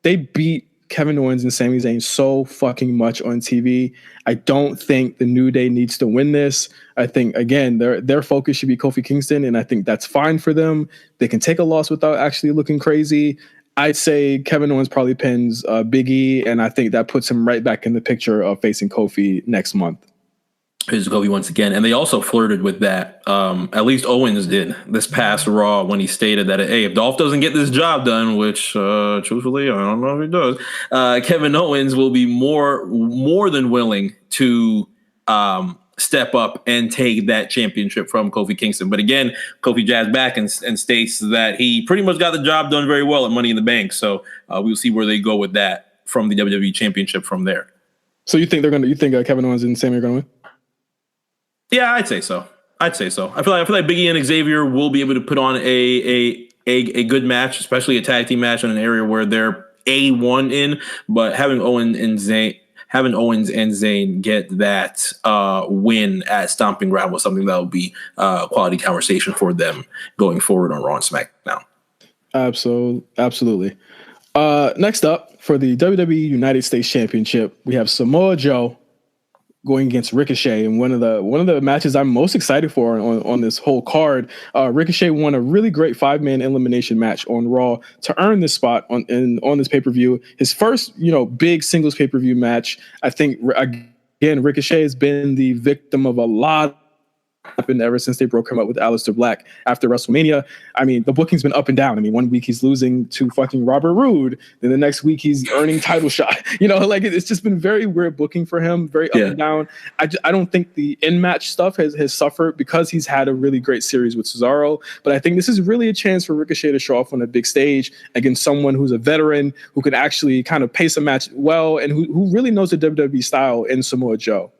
they beat Kevin Owens and Sami Zayn so fucking much on TV. I don't think the New Day needs to win this. I think, again, their focus should be Kofi Kingston, and I think that's fine for them. They can take a loss without actually looking crazy. I'd say Kevin Owens probably pins Big E, and I think that puts him right back in the picture of facing Kofi next month. Here's Kofi once again. And they also flirted with that. At least Owens did this past Raw when he stated that, hey, if Dolph doesn't get this job done, which truthfully, I don't know if he does, Kevin Owens will be more than willing to step up and take that championship from Kofi Kingston. But again, Kofi jabs back and states that he pretty much got the job done very well at Money in the Bank. So we'll see where they go with that from the WWE Championship from there. So you think Kevin Owens and Sami are going to win? Yeah, I'd say so. I feel like Big E and Xavier will be able to put on a good match, especially a tag team match in an area where they're A1 in. But having Owens and Zayn get that win at Stomping Ground was something that will be quality conversation for them going forward on Raw and SmackDown. Absolutely. Next up for the WWE United States Championship, we have Samoa Joe going against Ricochet, and one of the matches I'm most excited for on this whole card. Ricochet won a really great 5-man elimination match on Raw to earn this spot on this pay-per-view. His first, big singles pay-per-view match. I think again, Ricochet has been the victim of a lot happened ever since they broke him up with Aleister Black after WrestleMania. I mean, the booking's been up and down. I mean, one week he's losing to fucking Robert Roode, then the next week he's earning title shot. It's just been very weird booking for him, very up and down. I don't think the in-match stuff has suffered because he's had a really great series with Cesaro, but I think this is really a chance for Ricochet to show off on a big stage against someone who's a veteran, who can actually kind of pace a match well, and who really knows the WWE style in Samoa Joe.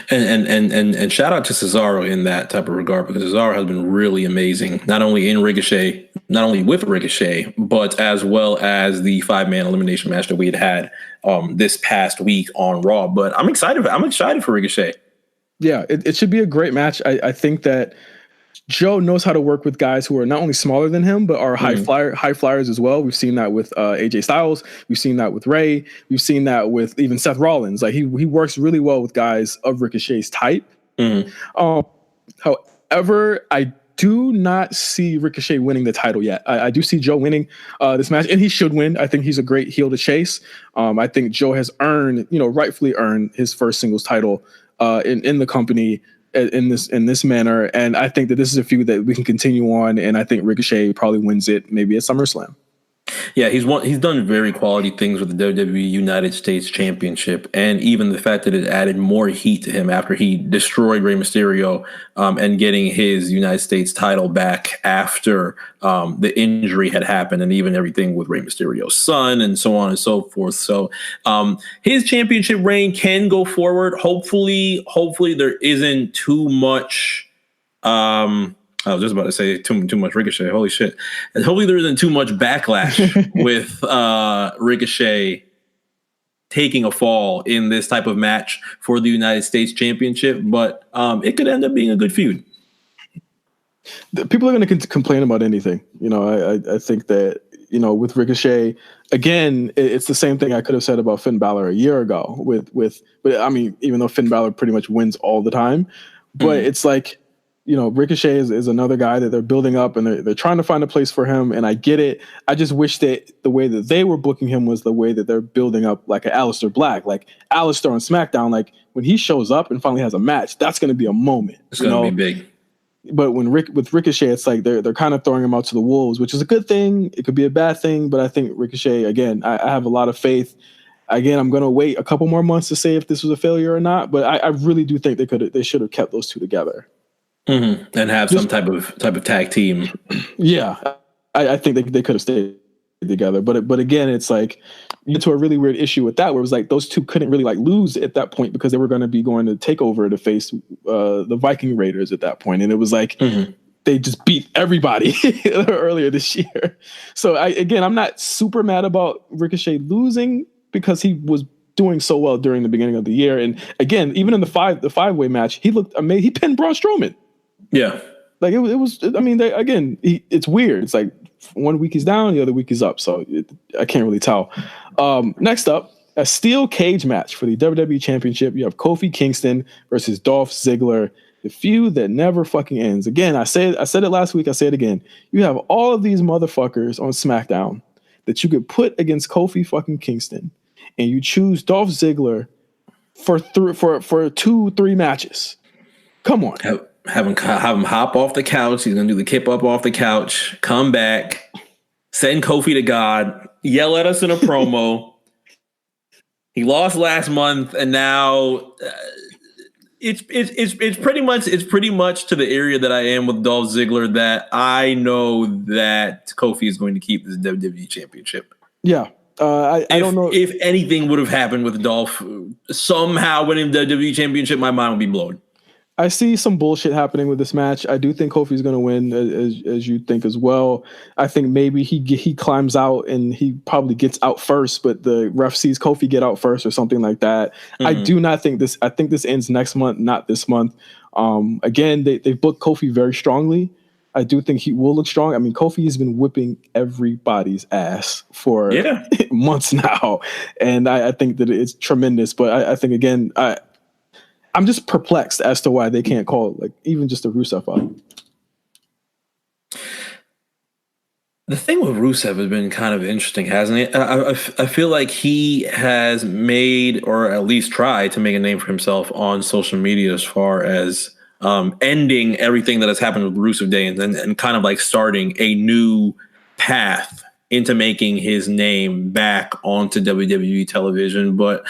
And shout out to Cesaro in that type of regard, because Cesaro has been really amazing, not only with Ricochet, but as well as the 5-man elimination match that we had this past week on Raw. But I'm excited for Ricochet. Yeah, it should be a great match. I think that Joe knows how to work with guys who are not only smaller than him, but are high flyers as well. We've seen that with AJ Styles. We've seen that with Ray. We've seen that with even Seth Rollins. Like he works really well with guys of Ricochet's type. However, I do not see Ricochet winning the title yet. I do see Joe winning this match, and he should win. I think he's a great heel to chase. I think Joe has rightfully earned his first singles title in the company in this manner, and I think that this is a feud that we can continue on, and I think Ricochet probably wins it maybe at SummerSlam. Yeah, he's done very quality things with the WWE United States Championship, and even the fact that it added more heat to him after he destroyed Rey Mysterio and getting his United States title back after the injury had happened, and even everything with Rey Mysterio's son and so on and so forth. So his championship reign can go forward. Hopefully there isn't too much. I was just about to say too much Ricochet. Holy shit. And hopefully there isn't too much backlash with Ricochet taking a fall in this type of match for the United States Championship. But it could end up being a good feud. People are going to complain about anything. I think that, with Ricochet, again, it's the same thing I could have said about Finn Balor a year ago but I mean, even though Finn Balor pretty much wins all the time, but it's like, Ricochet is another guy that they're building up, and they're trying to find a place for him, and I get it. I just wish that the way that they were booking him was the way that they're building up like an Aleister Black, like Aleister on SmackDown. Like when he shows up and finally has a match, that's going to be a moment. It's going to be big. But with Ricochet, it's like they're kind of throwing him out to the wolves, which is a good thing. It could be a bad thing, but I think Ricochet, again, I have a lot of faith. Again, I'm going to wait a couple more months to say if this was a failure or not, but I really do think they should have kept those two together. Mm-hmm. And have some type of tag team. Yeah, I think they could have stayed together, but again, it's like into a really weird issue with that, where it was like those two couldn't really like lose at that point because they were going to be going to take over to face the Viking Raiders at that point, and it was like they just beat everybody earlier this year. So I'm not super mad about Ricochet losing because he was doing so well during the beginning of the year, and again, even in the five-way match, he looked amazing. He pinned Braun Strowman. Yeah. Like it was. I mean, it's weird. It's like 1 week he's down, the other week he's up. So I can't really tell. Next up, a steel cage match for the WWE Championship. You have Kofi Kingston versus Dolph Ziggler. The feud that never fucking ends. Again, I said it last week. I say it again. You have all of these motherfuckers on SmackDown that you could put against Kofi fucking Kingston, and you choose Dolph Ziggler for 2-3 matches. Come on. Have him hop off the couch. He's gonna do the kip up off the couch, come back, send Kofi to God, yell at us in a promo. He lost last month, and now it's pretty much to the area that I am with Dolph Ziggler, that I know that Kofi is going to keep this WWE Championship. Yeah. I don't know if anything would have happened with Dolph somehow winning the WWE Championship, my mind would be blown. I see some bullshit happening with this match. I do think Kofi's going to win, as you think as well. I think maybe he climbs out and he probably gets out first, but the ref sees Kofi get out first or something like that. I do not think this. I think this ends next month, not this month. Again, they booked Kofi very strongly. I do think he will look strong. I mean, Kofi has been whipping everybody's ass for months now, and I think that it's tremendous. But I think again, I'm just perplexed as to why they can't call like even just a Rusev out. The thing with Rusev has been kind of interesting, hasn't it? I feel like he has made, or at least tried to make, a name for himself on social media as far as ending everything that has happened with Rusev Day and kind of like starting a new path into making his name back onto WWE television. But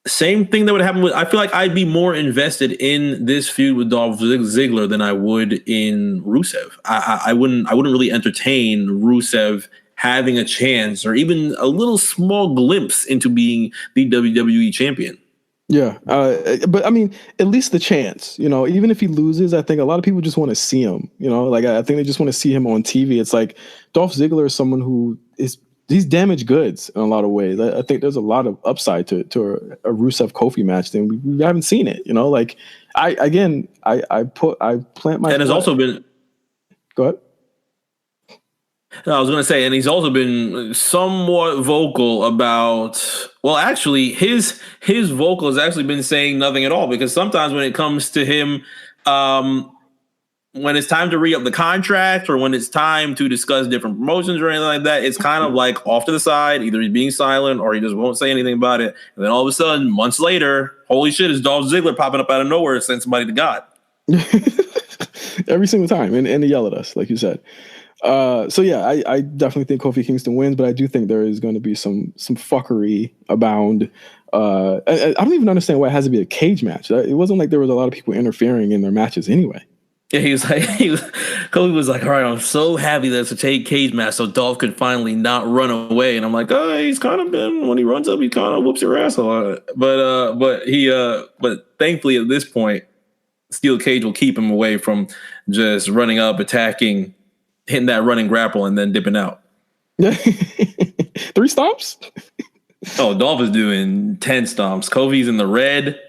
same thing that would happen with, I feel like I'd be more invested in this feud with Dolph Ziggler than I would in Rusev. I wouldn't really entertain Rusev having a chance or even a little small glimpse into being the WWE champion. Yeah. But I mean, at least the chance, even if he loses, I think a lot of people just want to see him, like I think they just want to see him on TV. It's like Dolph Ziggler is someone who he's damaged goods in a lot of ways. I think there's a lot of upside to a Rusev Kofi match. Then we haven't seen it, like I plant my, and has also been, go ahead. No, I was going to say, and he's also been somewhat vocal about, well, actually his vocal has actually been saying nothing at all, because sometimes when it comes to him, when it's time to re-up the contract or when it's time to discuss different promotions or anything like that, it's kind of like off to the side. Either he's being silent or he just won't say anything about it. And then all of a sudden, months later, holy shit, is Dolph Ziggler popping up out of nowhere and sending somebody to God. Every single time. And they yell at us, like you said. So yeah, I definitely think Kofi Kingston wins, but I do think there is going to be some fuckery abound. I don't even understand why it has to be a cage match. It wasn't like there was a lot of people interfering in their matches anyway. Yeah, Kofi was like, all right, I'm so happy that it's a cage match so Dolph could finally not run away. And I'm like, oh, he's kind of been, when he runs up, he kind of whoops your ass a lot. But thankfully at this point, steel cage will keep him away from just running up, attacking, hitting that running grapple, and then dipping out. 3 stomps? Oh, Dolph is doing 10 stomps. Kofi's in the red.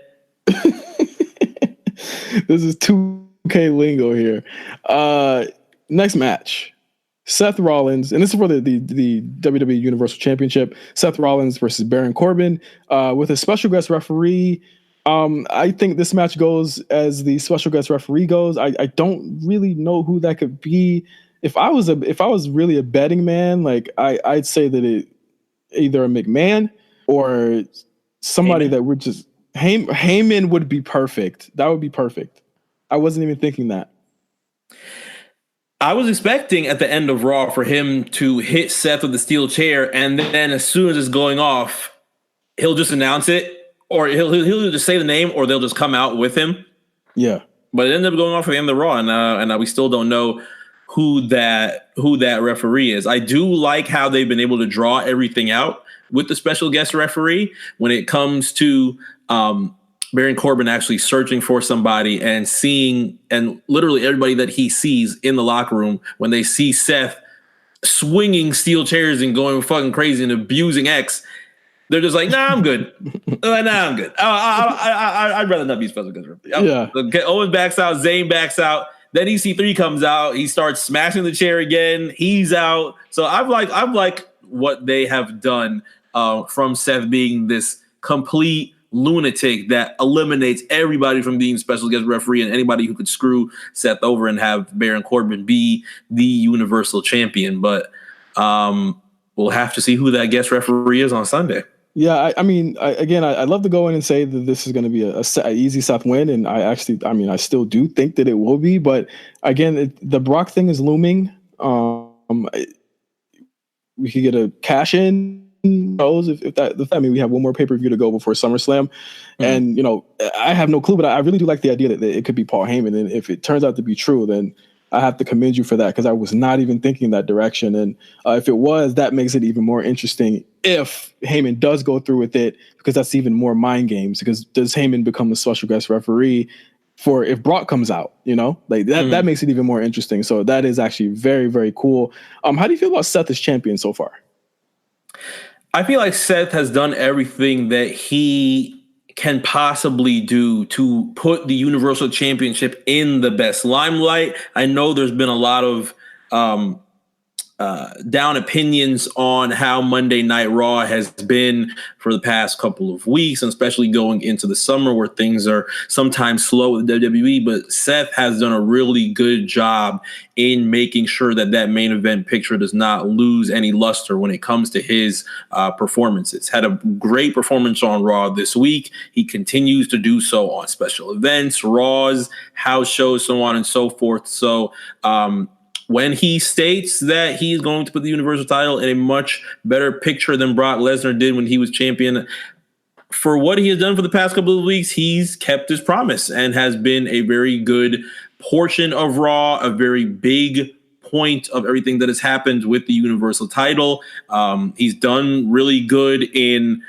This is 2K lingo here. Next match. Seth Rollins, and this is for the WWE Universal Championship. Seth Rollins versus Baron Corbin with a special guest referee. I think this match goes as the special guest referee goes. I don't really know who that could be. If I was really a betting man, like I'd say that it either a McMahon or somebody Heyman. that would just Heyman would be perfect. That would be perfect. I wasn't even thinking that. I was expecting at the end of Raw for him to hit Seth with the steel chair, and then as soon as it's going off, he'll just announce it, or he'll just say the name, or they'll just come out with him. Yeah. But it ended up going off at the end of the Raw, and we still don't know who that referee is. I do like how they've been able to draw everything out with the special guest referee when it comes to Baron Corbin actually searching for somebody and seeing, and literally everybody that he sees in the locker room when they see Seth swinging steel chairs and going fucking crazy and abusing X, they're just like, nah, I'm good. I'm good. I'd rather not be special guest referee. Yeah. Okay, Owen backs out. Zayn backs out. Then EC3 comes out. He starts smashing the chair again. He's out. So I've like what they have done from Seth being this complete lunatic that eliminates everybody from being special guest referee and anybody who could screw Seth over and have Baron Corbin be the Universal Champion. But we'll have to see who that guest referee is on Sunday. Yeah, I'd love to go in and say that this is going to be a easy Seth win, and I still do think that it will be. But again, the Brock thing is looming. We could get a cash in. If that, I mean, we have one more pay-per-view to go before SummerSlam, and I have no clue, but I really do like the idea that it could be Paul Heyman, and if it turns out to be true, then I have to commend you for that, because I was not even thinking that direction, and if it was, that makes it even more interesting if Heyman does go through with it, because that's even more mind games. Because does Heyman become the special guest referee for if Brock comes out? Like that, that makes it even more interesting. So that is actually very, very cool. How do you feel about Seth as champion so far? I feel like Seth has done everything that he can possibly do to put the Universal Championship in the best limelight. I know there's been a lot of down opinions on how Monday Night Raw has been for the past couple of weeks, and especially going into the summer where things are sometimes slow with WWE. But Seth has done a really good job in making sure that main event picture does not lose any luster when it comes to his performances. Had a great performance on Raw this week. He continues to do so on special events, Raws, house shows, so on and so forth. So, when he states that he's going to put the Universal title in a much better picture than Brock Lesnar did when he was champion, for what he has done for the past couple of weeks, he's kept his promise and has been a very good portion of Raw, a very big point of everything that has happened with the Universal title. He's done really good in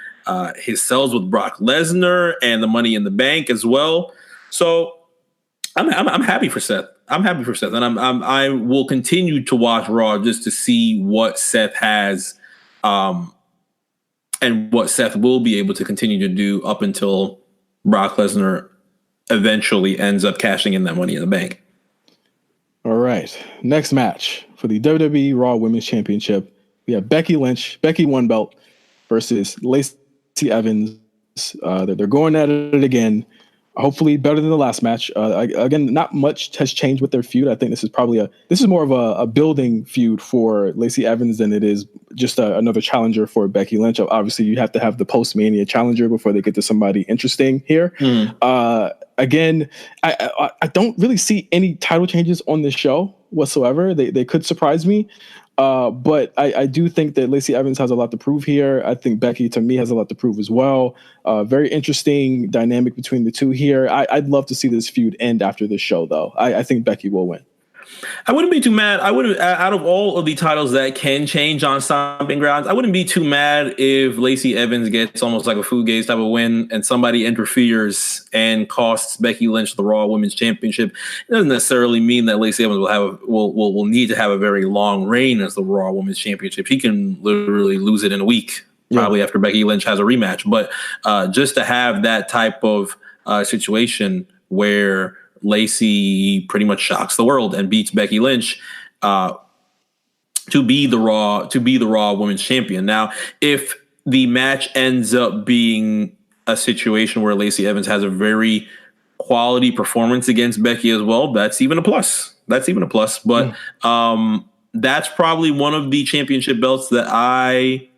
his sells with Brock Lesnar and the Money in the Bank as well. So I'm happy for Seth. I'm happy for Seth, and I will continue to watch Raw just to see what Seth has, and what Seth will be able to continue to do up until Brock Lesnar eventually ends up cashing in that Money in the Bank. All right, next match for the WWE Raw Women's Championship, we have Becky Lynch, Becky One Belt, versus Lacey Evans. They're going at it again. Hopefully better than the last match. Again, not much has changed with their feud. I think this is more of a building feud for Lacey Evans than it is just another challenger for Becky Lynch. Obviously, you have to have the post-Mania challenger before they get to somebody interesting here. Again, I don't really see any title changes on this show whatsoever. They could surprise me. But I do think that Lacey Evans has a lot to prove here. I think Becky, to me, has a lot to prove as well. Very interesting dynamic between the two here. I'd love to see this feud end after this show, though. I think Becky will win. I wouldn't be too mad. I would, out of all of the titles that can change on Stomping Grounds, I wouldn't be too mad if Lacey Evans gets almost like a Food Gaze type of win and somebody interferes and costs Becky Lynch the Raw Women's Championship. It doesn't necessarily mean that Lacey Evans will need to have a very long reign as the Raw Women's Championship. She can literally lose it in a week, probably after Becky Lynch has a rematch. But just to have that type of situation where Lacey pretty much shocks the world and beats Becky Lynch to be the Raw Women's Champion. Now, if the match ends up being a situation where Lacey Evans has a very quality performance against Becky as well, that's even a plus. But that's probably one of the championship belts that I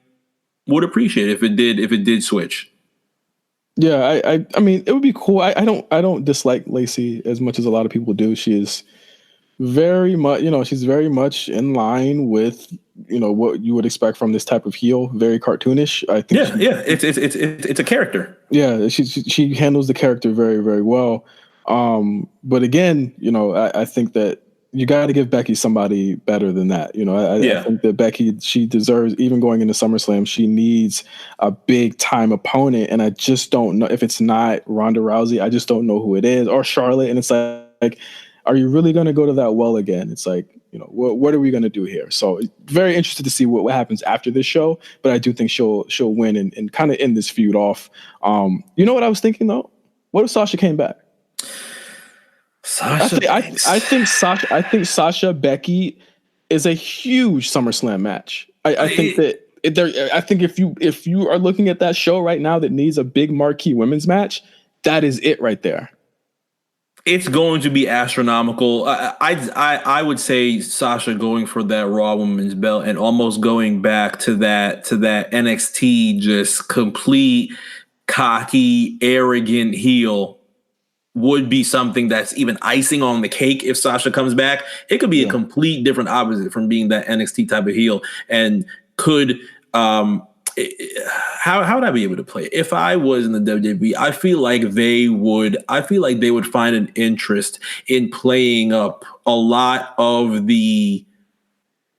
would appreciate if it did switch. Yeah, I mean, it would be cool. I don't dislike Lacey as much as a lot of people do. She is very much, she's very much in line with, what you would expect from this type of heel. Very cartoonish. I think. It's a character. Yeah, she handles the character very, very well. But again, I think that you got to give Becky somebody better than that. I think that Becky, she deserves, even going into SummerSlam, she needs a big time opponent. And I just don't know if it's not Ronda Rousey. I just don't know who it is, or Charlotte. And it's like, are you really going to go to that well again? It's like, what are we going to do here? So very interested to see what happens after this show. But I do think she'll win and kind of end this feud off. You know what I was thinking though? What if Sasha came back? I think Sasha Becky is a huge SummerSlam match. I think if you are looking at that show right now that needs a big marquee women's match, that is it right there. It's going to be astronomical. I would say Sasha going for that Raw Women's belt and almost going back to that NXT just complete cocky, arrogant heel would be something that's even icing on the cake if Sasha comes back. It could be a complete different opposite from being that NXT type of heel, and could how would I be able to play it? If I was in the WWE, I feel like they would find an interest in playing up a lot of the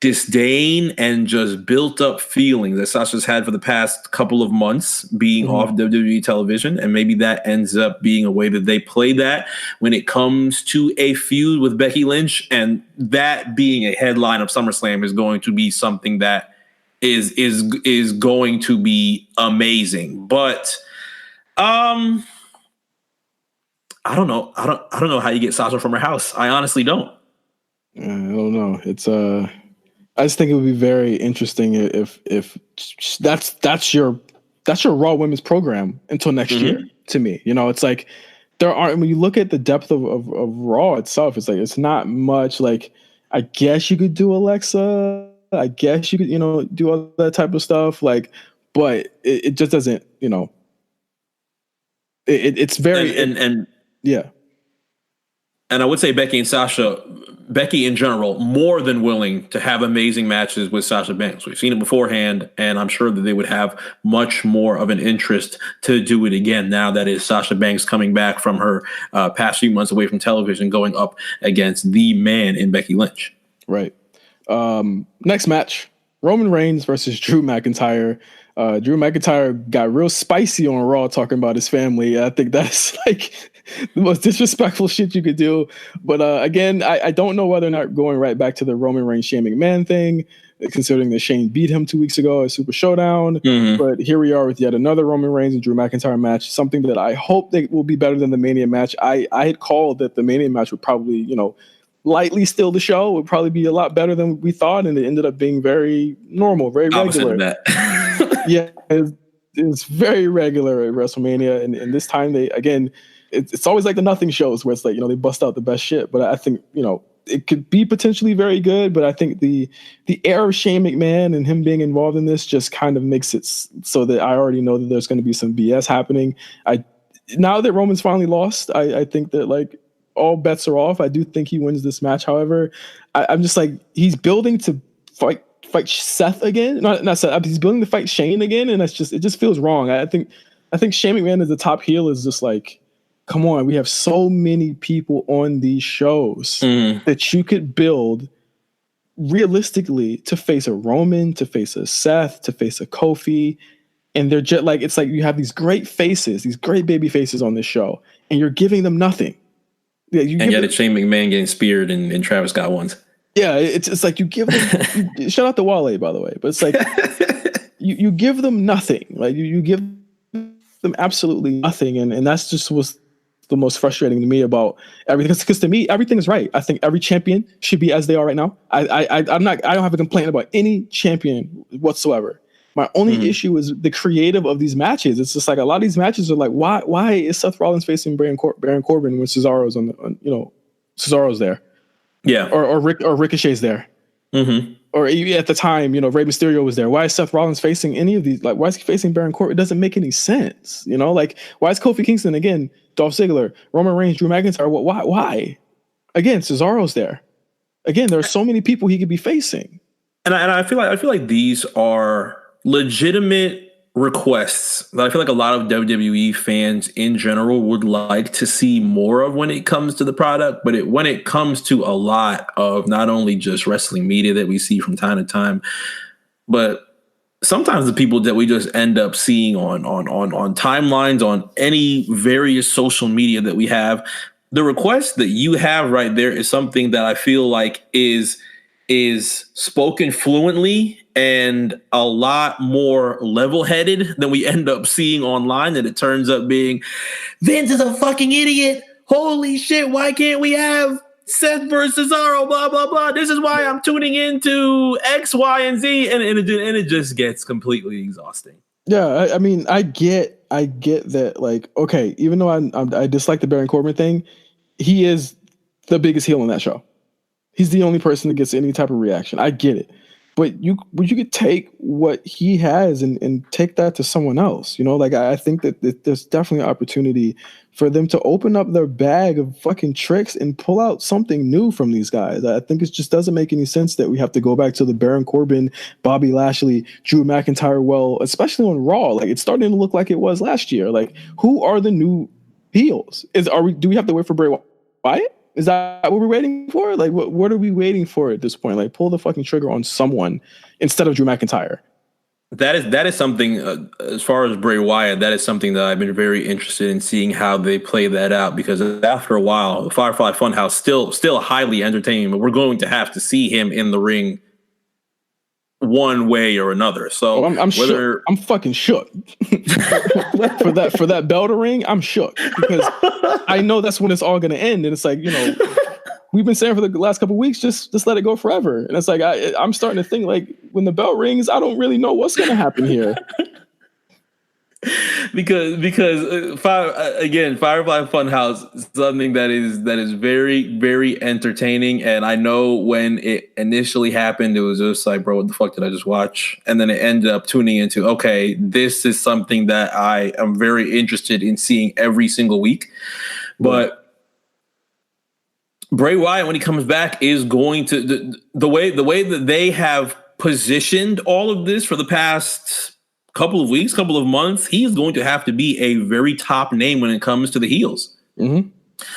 disdain and just built up feelings that Sasha's had for the past couple of months being off WWE television. And maybe that ends up being a way that they play that when it comes to a feud with Becky Lynch. And that being a headline of SummerSlam is going to be something that is going to be amazing. But I don't know. I don't know how you get Sasha from her house. I honestly don't. I don't know. It's I just think it would be very interesting if that's your Raw Women's program until next year. To me, it's like when you look at the depth of Raw itself, it's like it's not much. Like, I guess you could do Alexa. I guess you could do all that type of stuff. Like, but it just doesn't. It's very yeah. And I would say Becky in general, more than willing to have amazing matches with Sasha Banks. We've seen it beforehand, and I'm sure that they would have much more of an interest to do it again now that is Sasha Banks coming back from her past few months away from television, going up against the man in Becky Lynch. Right. Next match, Roman Reigns versus Drew McIntyre. Drew McIntyre got real spicy on Raw talking about his family. I think that's like the most disrespectful shit you could do. But again, I don't know whether or not going right back to the Roman Reigns Shane McMahon thing, considering that Shane beat him 2 weeks ago at Super Showdown. But here we are with yet another Roman Reigns and Drew McIntyre match, something that I hope that will be better than the Mania match. I had called that the Mania match would probably, lightly steal the show, would probably be a lot better than we thought, and it ended up being very normal, very regular. Yeah, it's very regular at WrestleMania, and this time it's always like the nothing shows where it's like, they bust out the best shit. But I think, it could be potentially very good, but I think the air of Shane McMahon and him being involved in this just kind of makes it so that I already know that there's going to be some BS happening. Now that Roman's finally lost, I think that like all bets are off. I do think he wins this match. However, I'm just like, he's building to fight Seth again. Not Seth. He's building to fight Shane again, and it just feels wrong. I think Shane McMahon as the top heel is just like, come on, we have so many people on these shows that you could build realistically to face a Roman, to face a Seth, to face a Kofi. And they're just like, it's like you have these great faces, these great baby faces on this show, and you're giving them nothing. Yeah, it's Shane McMahon getting speared in Travis Scott once. Yeah, it's like you give them shout out to Wale, by the way, but it's like you give them nothing. Like you give them absolutely nothing, and that's just what's the most frustrating to me about everything. Because to me, everything is right. I think every champion should be as they are right now. I don't have a complaint about any champion whatsoever. My only issue is the creative of these matches. It's just like a lot of these matches are like, why is Seth Rollins facing Baron Corbin when Cesaro's Cesaro's there? Yeah. Or Ricochet's there. Mm-hmm. Or at the time, Rey Mysterio was there. Why is Seth Rollins facing any of these? Like, why is he facing Baron Corbin? It doesn't make any sense. Like, why is Kofi Kingston again, Dolph Ziggler, Roman Reigns, Drew McIntyre? Why? Again, Cesaro's there. Again, there are so many people he could be facing. And I feel like these are legitimate requests that I feel like a lot of WWE fans in general would like to see more of when it comes to the product. But when it comes to a lot of not only just wrestling media that we see from time to time, but sometimes the people that we just end up seeing on timelines, on any various social media that we have, the request that you have right there is something that I feel like is spoken fluently and a lot more level-headed than we end up seeing online. And it turns up being, Vince is a fucking idiot. Holy shit, why can't we have Seth versus Cesaro, blah, blah, blah. This is why I'm tuning into X, Y, and Z. And it just gets completely exhausting. Yeah, I mean, I get that, like, okay, even though I dislike the Baron Corbin thing, he is the biggest heel on that show. He's the only person that gets any type of reaction. I get it. But you could take what he has and take that to someone else. Like, I think that there's definitely an opportunity for them to open up their bag of fucking tricks and pull out something new from these guys. I think it just doesn't make any sense that we have to go back to the Baron Corbin, Bobby Lashley, Drew McIntyre well, especially on Raw. Like, it's starting to look like it was last year. Like, who are the new heels? Do we have to wait for Bray Wyatt? Is that what we're waiting for? Like, what are we waiting for at this point? Like, pull the fucking trigger on someone instead of Drew McIntyre. That is something, as far as Bray Wyatt, that is something that I've been very interested in seeing how they play that out, because after a while, Firefly Funhouse still highly entertaining, but we're going to have to see him in the ring one way or another. So I'm shook. I'm fucking shook for that bell to ring. I'm shook because I know that's when it's all going to end. And it's like, we've been saying for the last couple of weeks, just let it go forever. And it's like, I'm starting to think, like, when the bell rings, I don't really know what's going to happen here. because Firefly Funhouse is something that is very, very entertaining. And I know when it initially happened, it was just like, bro, what the fuck did I just watch? And then it ended up tuning into, okay, this is something that I am very interested in seeing every single week. But Bray Wyatt, when he comes back, is going to the way that they have positioned all of this for the past couple of weeks, couple of months, he's going to have to be a very top name when it comes to the heels. Mm-hmm.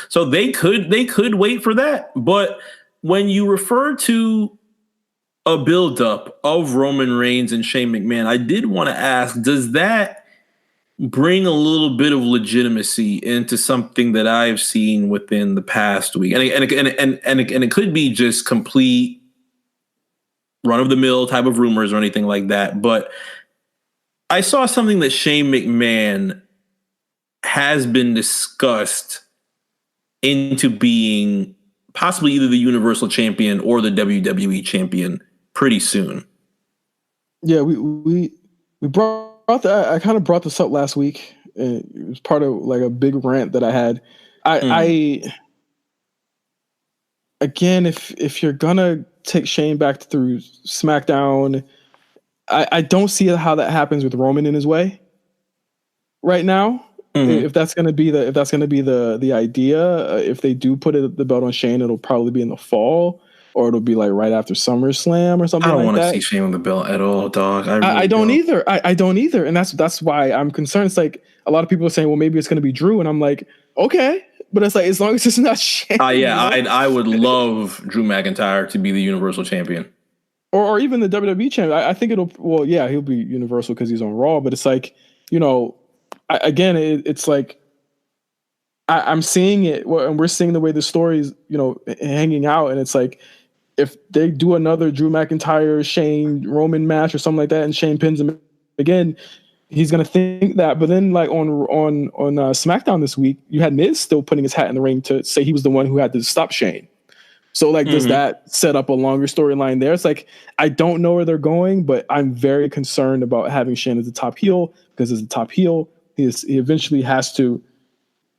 So they could wait for that. But when you refer to a buildup of Roman Reigns and Shane McMahon, I did want to ask, does that bring a little bit of legitimacy into something that I've seen within the past week? And it could be just complete run-of-the-mill type of rumors or anything like that, but I saw something that Shane McMahon has been discussed into being possibly either the Universal Champion or the WWE Champion pretty soon. Yeah, we brought that. I kind of brought this up last week. It was part of like a big rant that I had. I again, if you're gonna take Shane back through SmackDown, I don't see how that happens with Roman in his way right now. Mm-hmm. If that's going to be the idea, if they do put the belt on Shane, it'll probably be in the fall, or it'll be like right after SummerSlam or something like that. I don't want to see Shane with the belt at all, dog. I don't either. I don't either, and that's why I'm concerned. It's like a lot of people are saying, well, maybe it's going to be Drew, and I'm like, okay, but it's like as long as it's not Shane. I would love Drew McIntyre to be the Universal Champion. Or even the WWE champion. I think he'll be Universal because he's on Raw. But it's like, it's like I'm seeing it, and we're seeing the way the story's, hanging out. And it's like, if they do another Drew McIntyre, Shane, Roman match or something like that, and Shane pins him again, he's gonna think that. But then, like on SmackDown this week, you had Miz still putting his hat in the ring to say he was the one who had to stop Shane. So like, does that set up a longer storyline there? It's like, I don't know where they're going, but I'm very concerned about having Shane as the top heel, because as the top heel, he eventually has to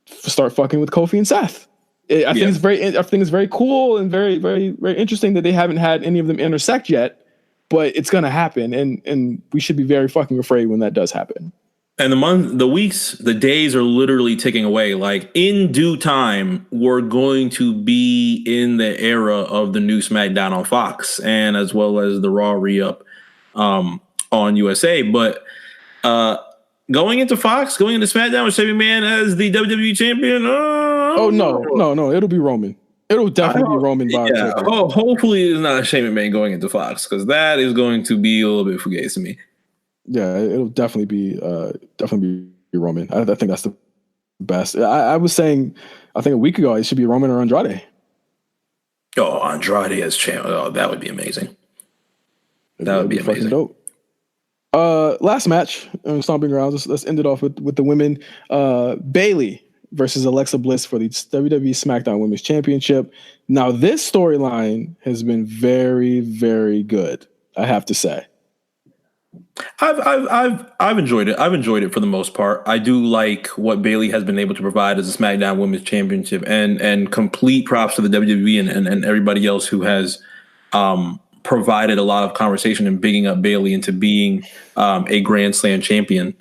start fucking with Kofi and Seth. I think it's very cool and very, very, very interesting that they haven't had any of them intersect yet, but it's going to happen. And we should be very fucking afraid when that does happen. And the days are literally ticking away. Like, in due time, we're going to be in the era of the new SmackDown on Fox, and as well as the Raw re-up on USA. But going into Fox, going into SmackDown with Shane McMahon as the WWE champion. No, it'll be Roman. It'll definitely be Roman. Hopefully it's not Shane McMahon going into Fox, because that is going to be a little bit fugazi to me. Yeah, it'll definitely be Roman. I think that's the best. I was saying, I think a week ago, it should be Roman or Andrade. Oh, Andrade as champ. Oh, that would be amazing. That would be amazing. Dope. Last match on Stomping Grounds. Let's end it off with the women. Bayley versus Alexa Bliss for the WWE SmackDown Women's Championship. Now, this storyline has been very, very good, I have to say. I've enjoyed it. I've enjoyed it for the most part. I do like what Bayley has been able to provide as a SmackDown Women's Championship, and complete props to the WWE and everybody else who has provided a lot of conversation and bigging up Bayley into being a Grand Slam champion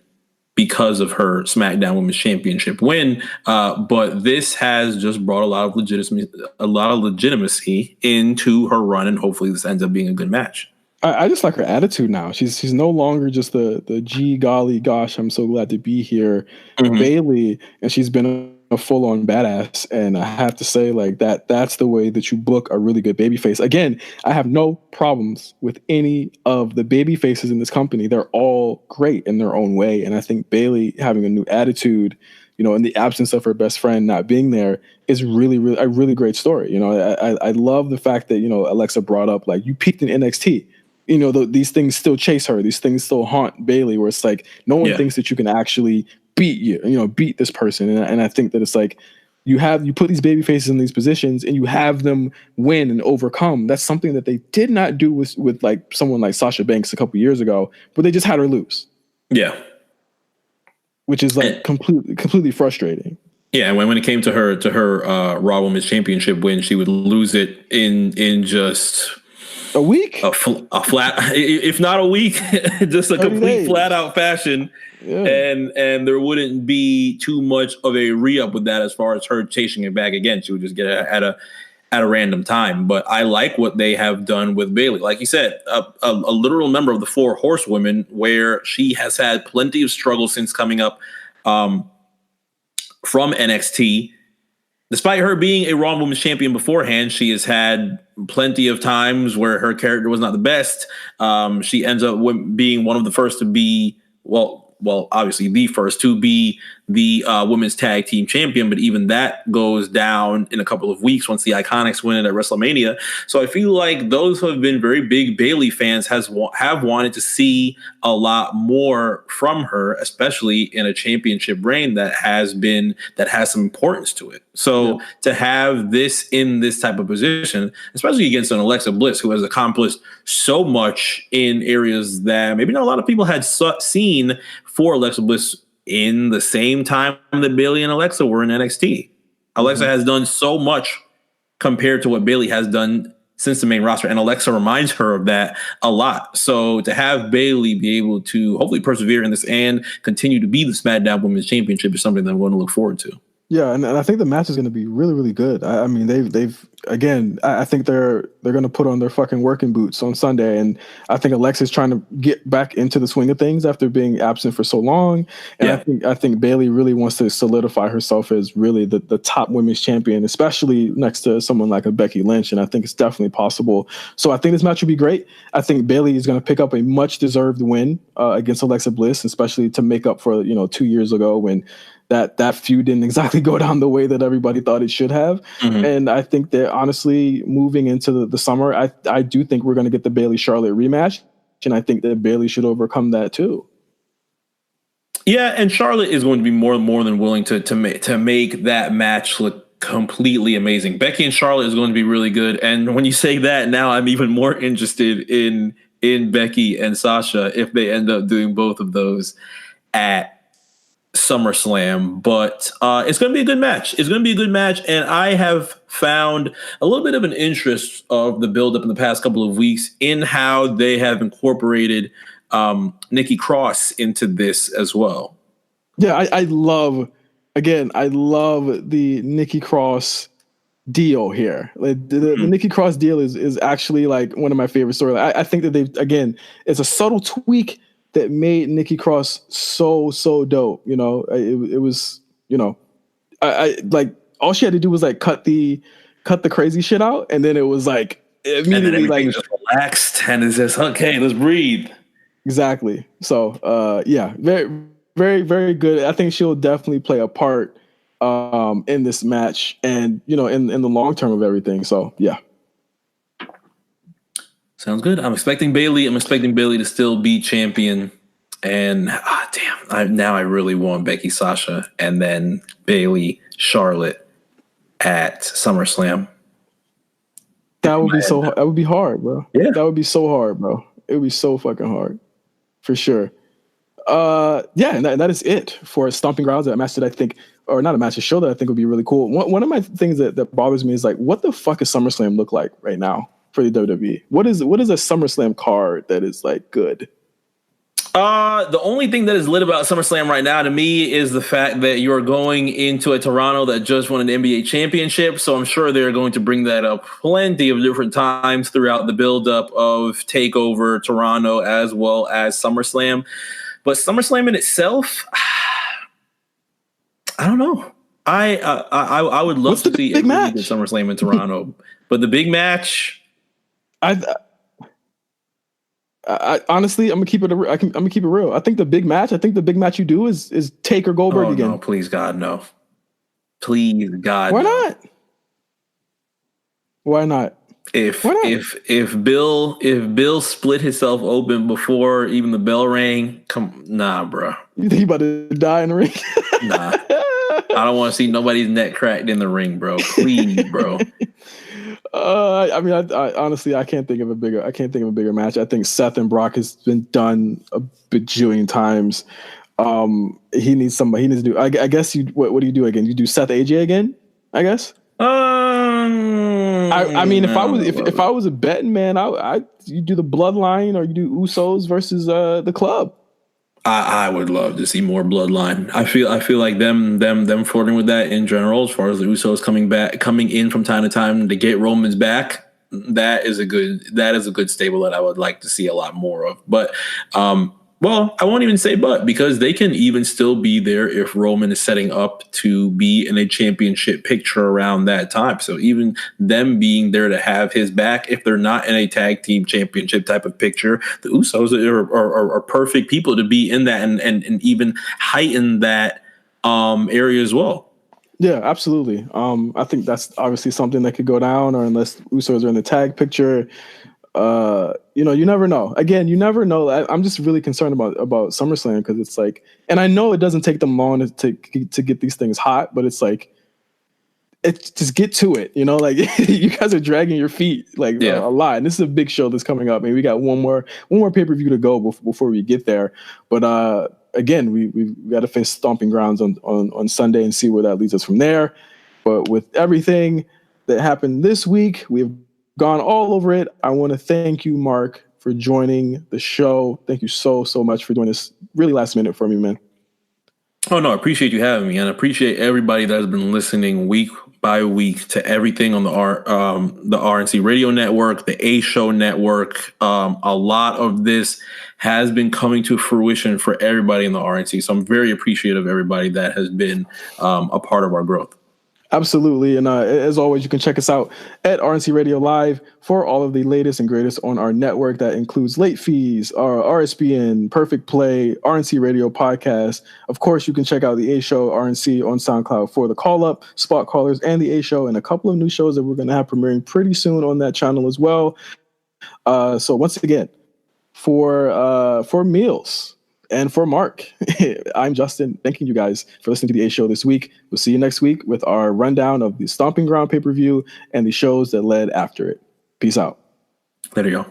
because of her SmackDown Women's Championship win. But this has just brought a lot of legitimacy into her run, and hopefully this ends up being a good match. I just like her attitude now. She's no longer just the gee golly gosh, I'm so glad to be here Bayley, and she's been a full-on badass. And I have to say, like, that's the way that you book a really good babyface. Again, I have no problems with any of the baby faces in this company. They're all great in their own way. And I think Bayley having a new attitude, you know, in the absence of her best friend not being there, is really, really a really great story. You know, I love the fact that, you know, Alexa brought up, like, you peaked in NXT. You know, these things still chase her. These things still haunt Bayley, where it's like, no one thinks that you can actually beat this person. And I think that it's like, you put these baby faces in these positions and you have them win and overcome. That's something that they did not do with like someone like Sasha Banks a couple years ago, where they just had her lose. Yeah. Which is like completely frustrating. Yeah, and when it came to her Raw Women's Championship win, she would lose it in just a week, a flat, if not a week, just a complete flat out fashion. Yeah. And there wouldn't be too much of a re-up with that as far as her chasing it back again. She would just get it at a random time. But I like what they have done with Bayley. Like you said, a literal member of the Four Horsewomen, where she has had plenty of struggle since coming up from NXT. Despite her being a Raw Women's Champion beforehand, she has had plenty of times where her character was not the best. She ends up being one of the first to be, well, obviously the first to be the women's tag team champion, but even that goes down in a couple of weeks once the Iconics win it at WrestleMania. So I feel like those who have been very big Bayley fans have wanted to see a lot more from her, especially in a championship reign that has some importance to it. So to have this in this type of position, especially against an Alexa Bliss, who has accomplished so much in areas that maybe not a lot of people had seen for Alexa Bliss in the same time that Bayley and Alexa were in NXT. Alexa has done so much compared to what Bayley has done since the main roster, and Alexa reminds her of that a lot. So to have Bayley be able to hopefully persevere in this and continue to be the SmackDown Women's Championship is something that I'm going to look forward to. Yeah, and I think the match is going to be really, really good. I mean, they've again, I think they're going to put on their fucking working boots on Sunday, and I think Alexa's trying to get back into the swing of things after being absent for so long. And I think Bayley really wants to solidify herself as really the top women's champion, especially next to someone like a Becky Lynch, and I think it's definitely possible. So I think this match will be great. I think Bayley is going to pick up a much deserved win against Alexa Bliss, especially to make up for 2 years ago when that feud didn't exactly go down the way that everybody thought it should have. And I think that honestly, moving into the summer, I do think we're going to get the Bayley Charlotte rematch, and I think that Bayley should overcome that too. Yeah, and Charlotte is going to be more than willing to make that match look completely amazing. Becky and Charlotte is going to be really good. And when you say that, now I'm even more interested in Becky and Sasha if they end up doing both of those at SummerSlam. But it's going to be a good match. It's going to be a good match. And I have found a little bit of an interest of the buildup in the past couple of weeks in how they have incorporated Nikki Cross into this as well. Yeah, I love the Nikki Cross deal here. Like the Nikki Cross deal is actually like one of my favorite stories. I think that it's a subtle tweak that made Nikki Cross so dope. You know, it was, you know, I like all she had to do was like cut the crazy shit out, and then it was like immediately like just relaxed, and it's just okay, let's breathe. Exactly. So yeah, very, very, very good. I think she'll definitely play a part in this match, and you know, in the long term of everything. So yeah. Sounds good. I'm expecting Bayley. I'm expecting Bayley to still be champion. And now I really want Becky, Sasha, and then Bayley, Charlotte at SummerSlam. That would be so. That would be hard, bro. Yeah, that would be so hard, bro. It would be so fucking hard, for sure. Yeah, and that is it for Stomping Grounds. That match that I think, or not a match, a show that I think would be really cool. One of my things that bothers me is like, what the fuck does SummerSlam look like right now for the WWE? What is a SummerSlam card that is like good? The only thing that is lit about SummerSlam right now to me is the fact that you're going into a Toronto that just won an NBA championship. So I'm sure they're going to bring that up plenty of different times throughout the buildup of TakeOver Toronto as well as SummerSlam. But SummerSlam in itself, I don't know. I would love to see a really good SummerSlam in Toronto, but the big match, I honestly, I'm gonna keep it real. I think the big match you do is Taker Goldberg again. No, please God, no. Please God. Why no. not? Why not? If Bill split himself open before even the bell rang, nah, bro. You think he about to die in the ring? Nah. I don't want to see nobody's neck cracked in the ring, bro. Please, bro. I mean, I honestly, I can't think of a bigger match. I think Seth and Brock has been done a bajillion times. He needs to do. I guess what do you do again? You do Seth AJ again? I guess. I mean, if I was a betting man, you do the Bloodline or you do Usos versus the Club. I would love to see more Bloodline. I feel like them flirting with that in general, as far as the Usos coming in from time to time to get Roman's back. That is a good stable that I would like to see a lot more of. But well, I won't even say but, because they can even still be there if Roman is setting up to be in a championship picture around that time. So even them being there to have his back, if they're not in a tag team championship type of picture, the Usos are perfect people to be in that and even heighten that area as well. Yeah, absolutely. I think that's obviously something that could go down, or unless Usos are in the tag picture. You know, you never know. Again, you never know. I'm just really concerned about SummerSlam, because it's like, and I know it doesn't take them long to get these things hot, but it's like, just get to it. You know, like you guys are dragging your feet like a lot. And this is a big show that's coming up. I mean, we got one more pay-per-view to go before we get there. But again, we got to face Stomping Grounds on Sunday and see where that leads us from there. But with everything that happened this week, we've gone all over it. I want to thank you, Marc, for joining the show. Thank you so much for doing this really last minute for me, man. Oh no, I appreciate you having me, and I appreciate everybody that has been listening week by week to everything on the RNC Radio Network, the A Show Network. A lot of this has been coming to fruition for everybody in the RNC, so I'm very appreciative of everybody that has been a part of our growth. Absolutely. And as always, you can check us out at RNC Radio Live for all of the latest and greatest on our network. That includes Late Fees, RSPN, Perfect Play, RNC Radio Podcast. Of course, you can check out the A Show RNC on SoundCloud for the Call Up, Spot Callers, and the A Show, and a couple of new shows that we're going to have premiering pretty soon on that channel as well. So once again, for Meelz, And for Mark, I'm Justin. Thanking you guys for listening to the A Show this week. We'll see you next week with our rundown of the Stomping Ground pay-per-view and the shows that led after it. Peace out. There you go.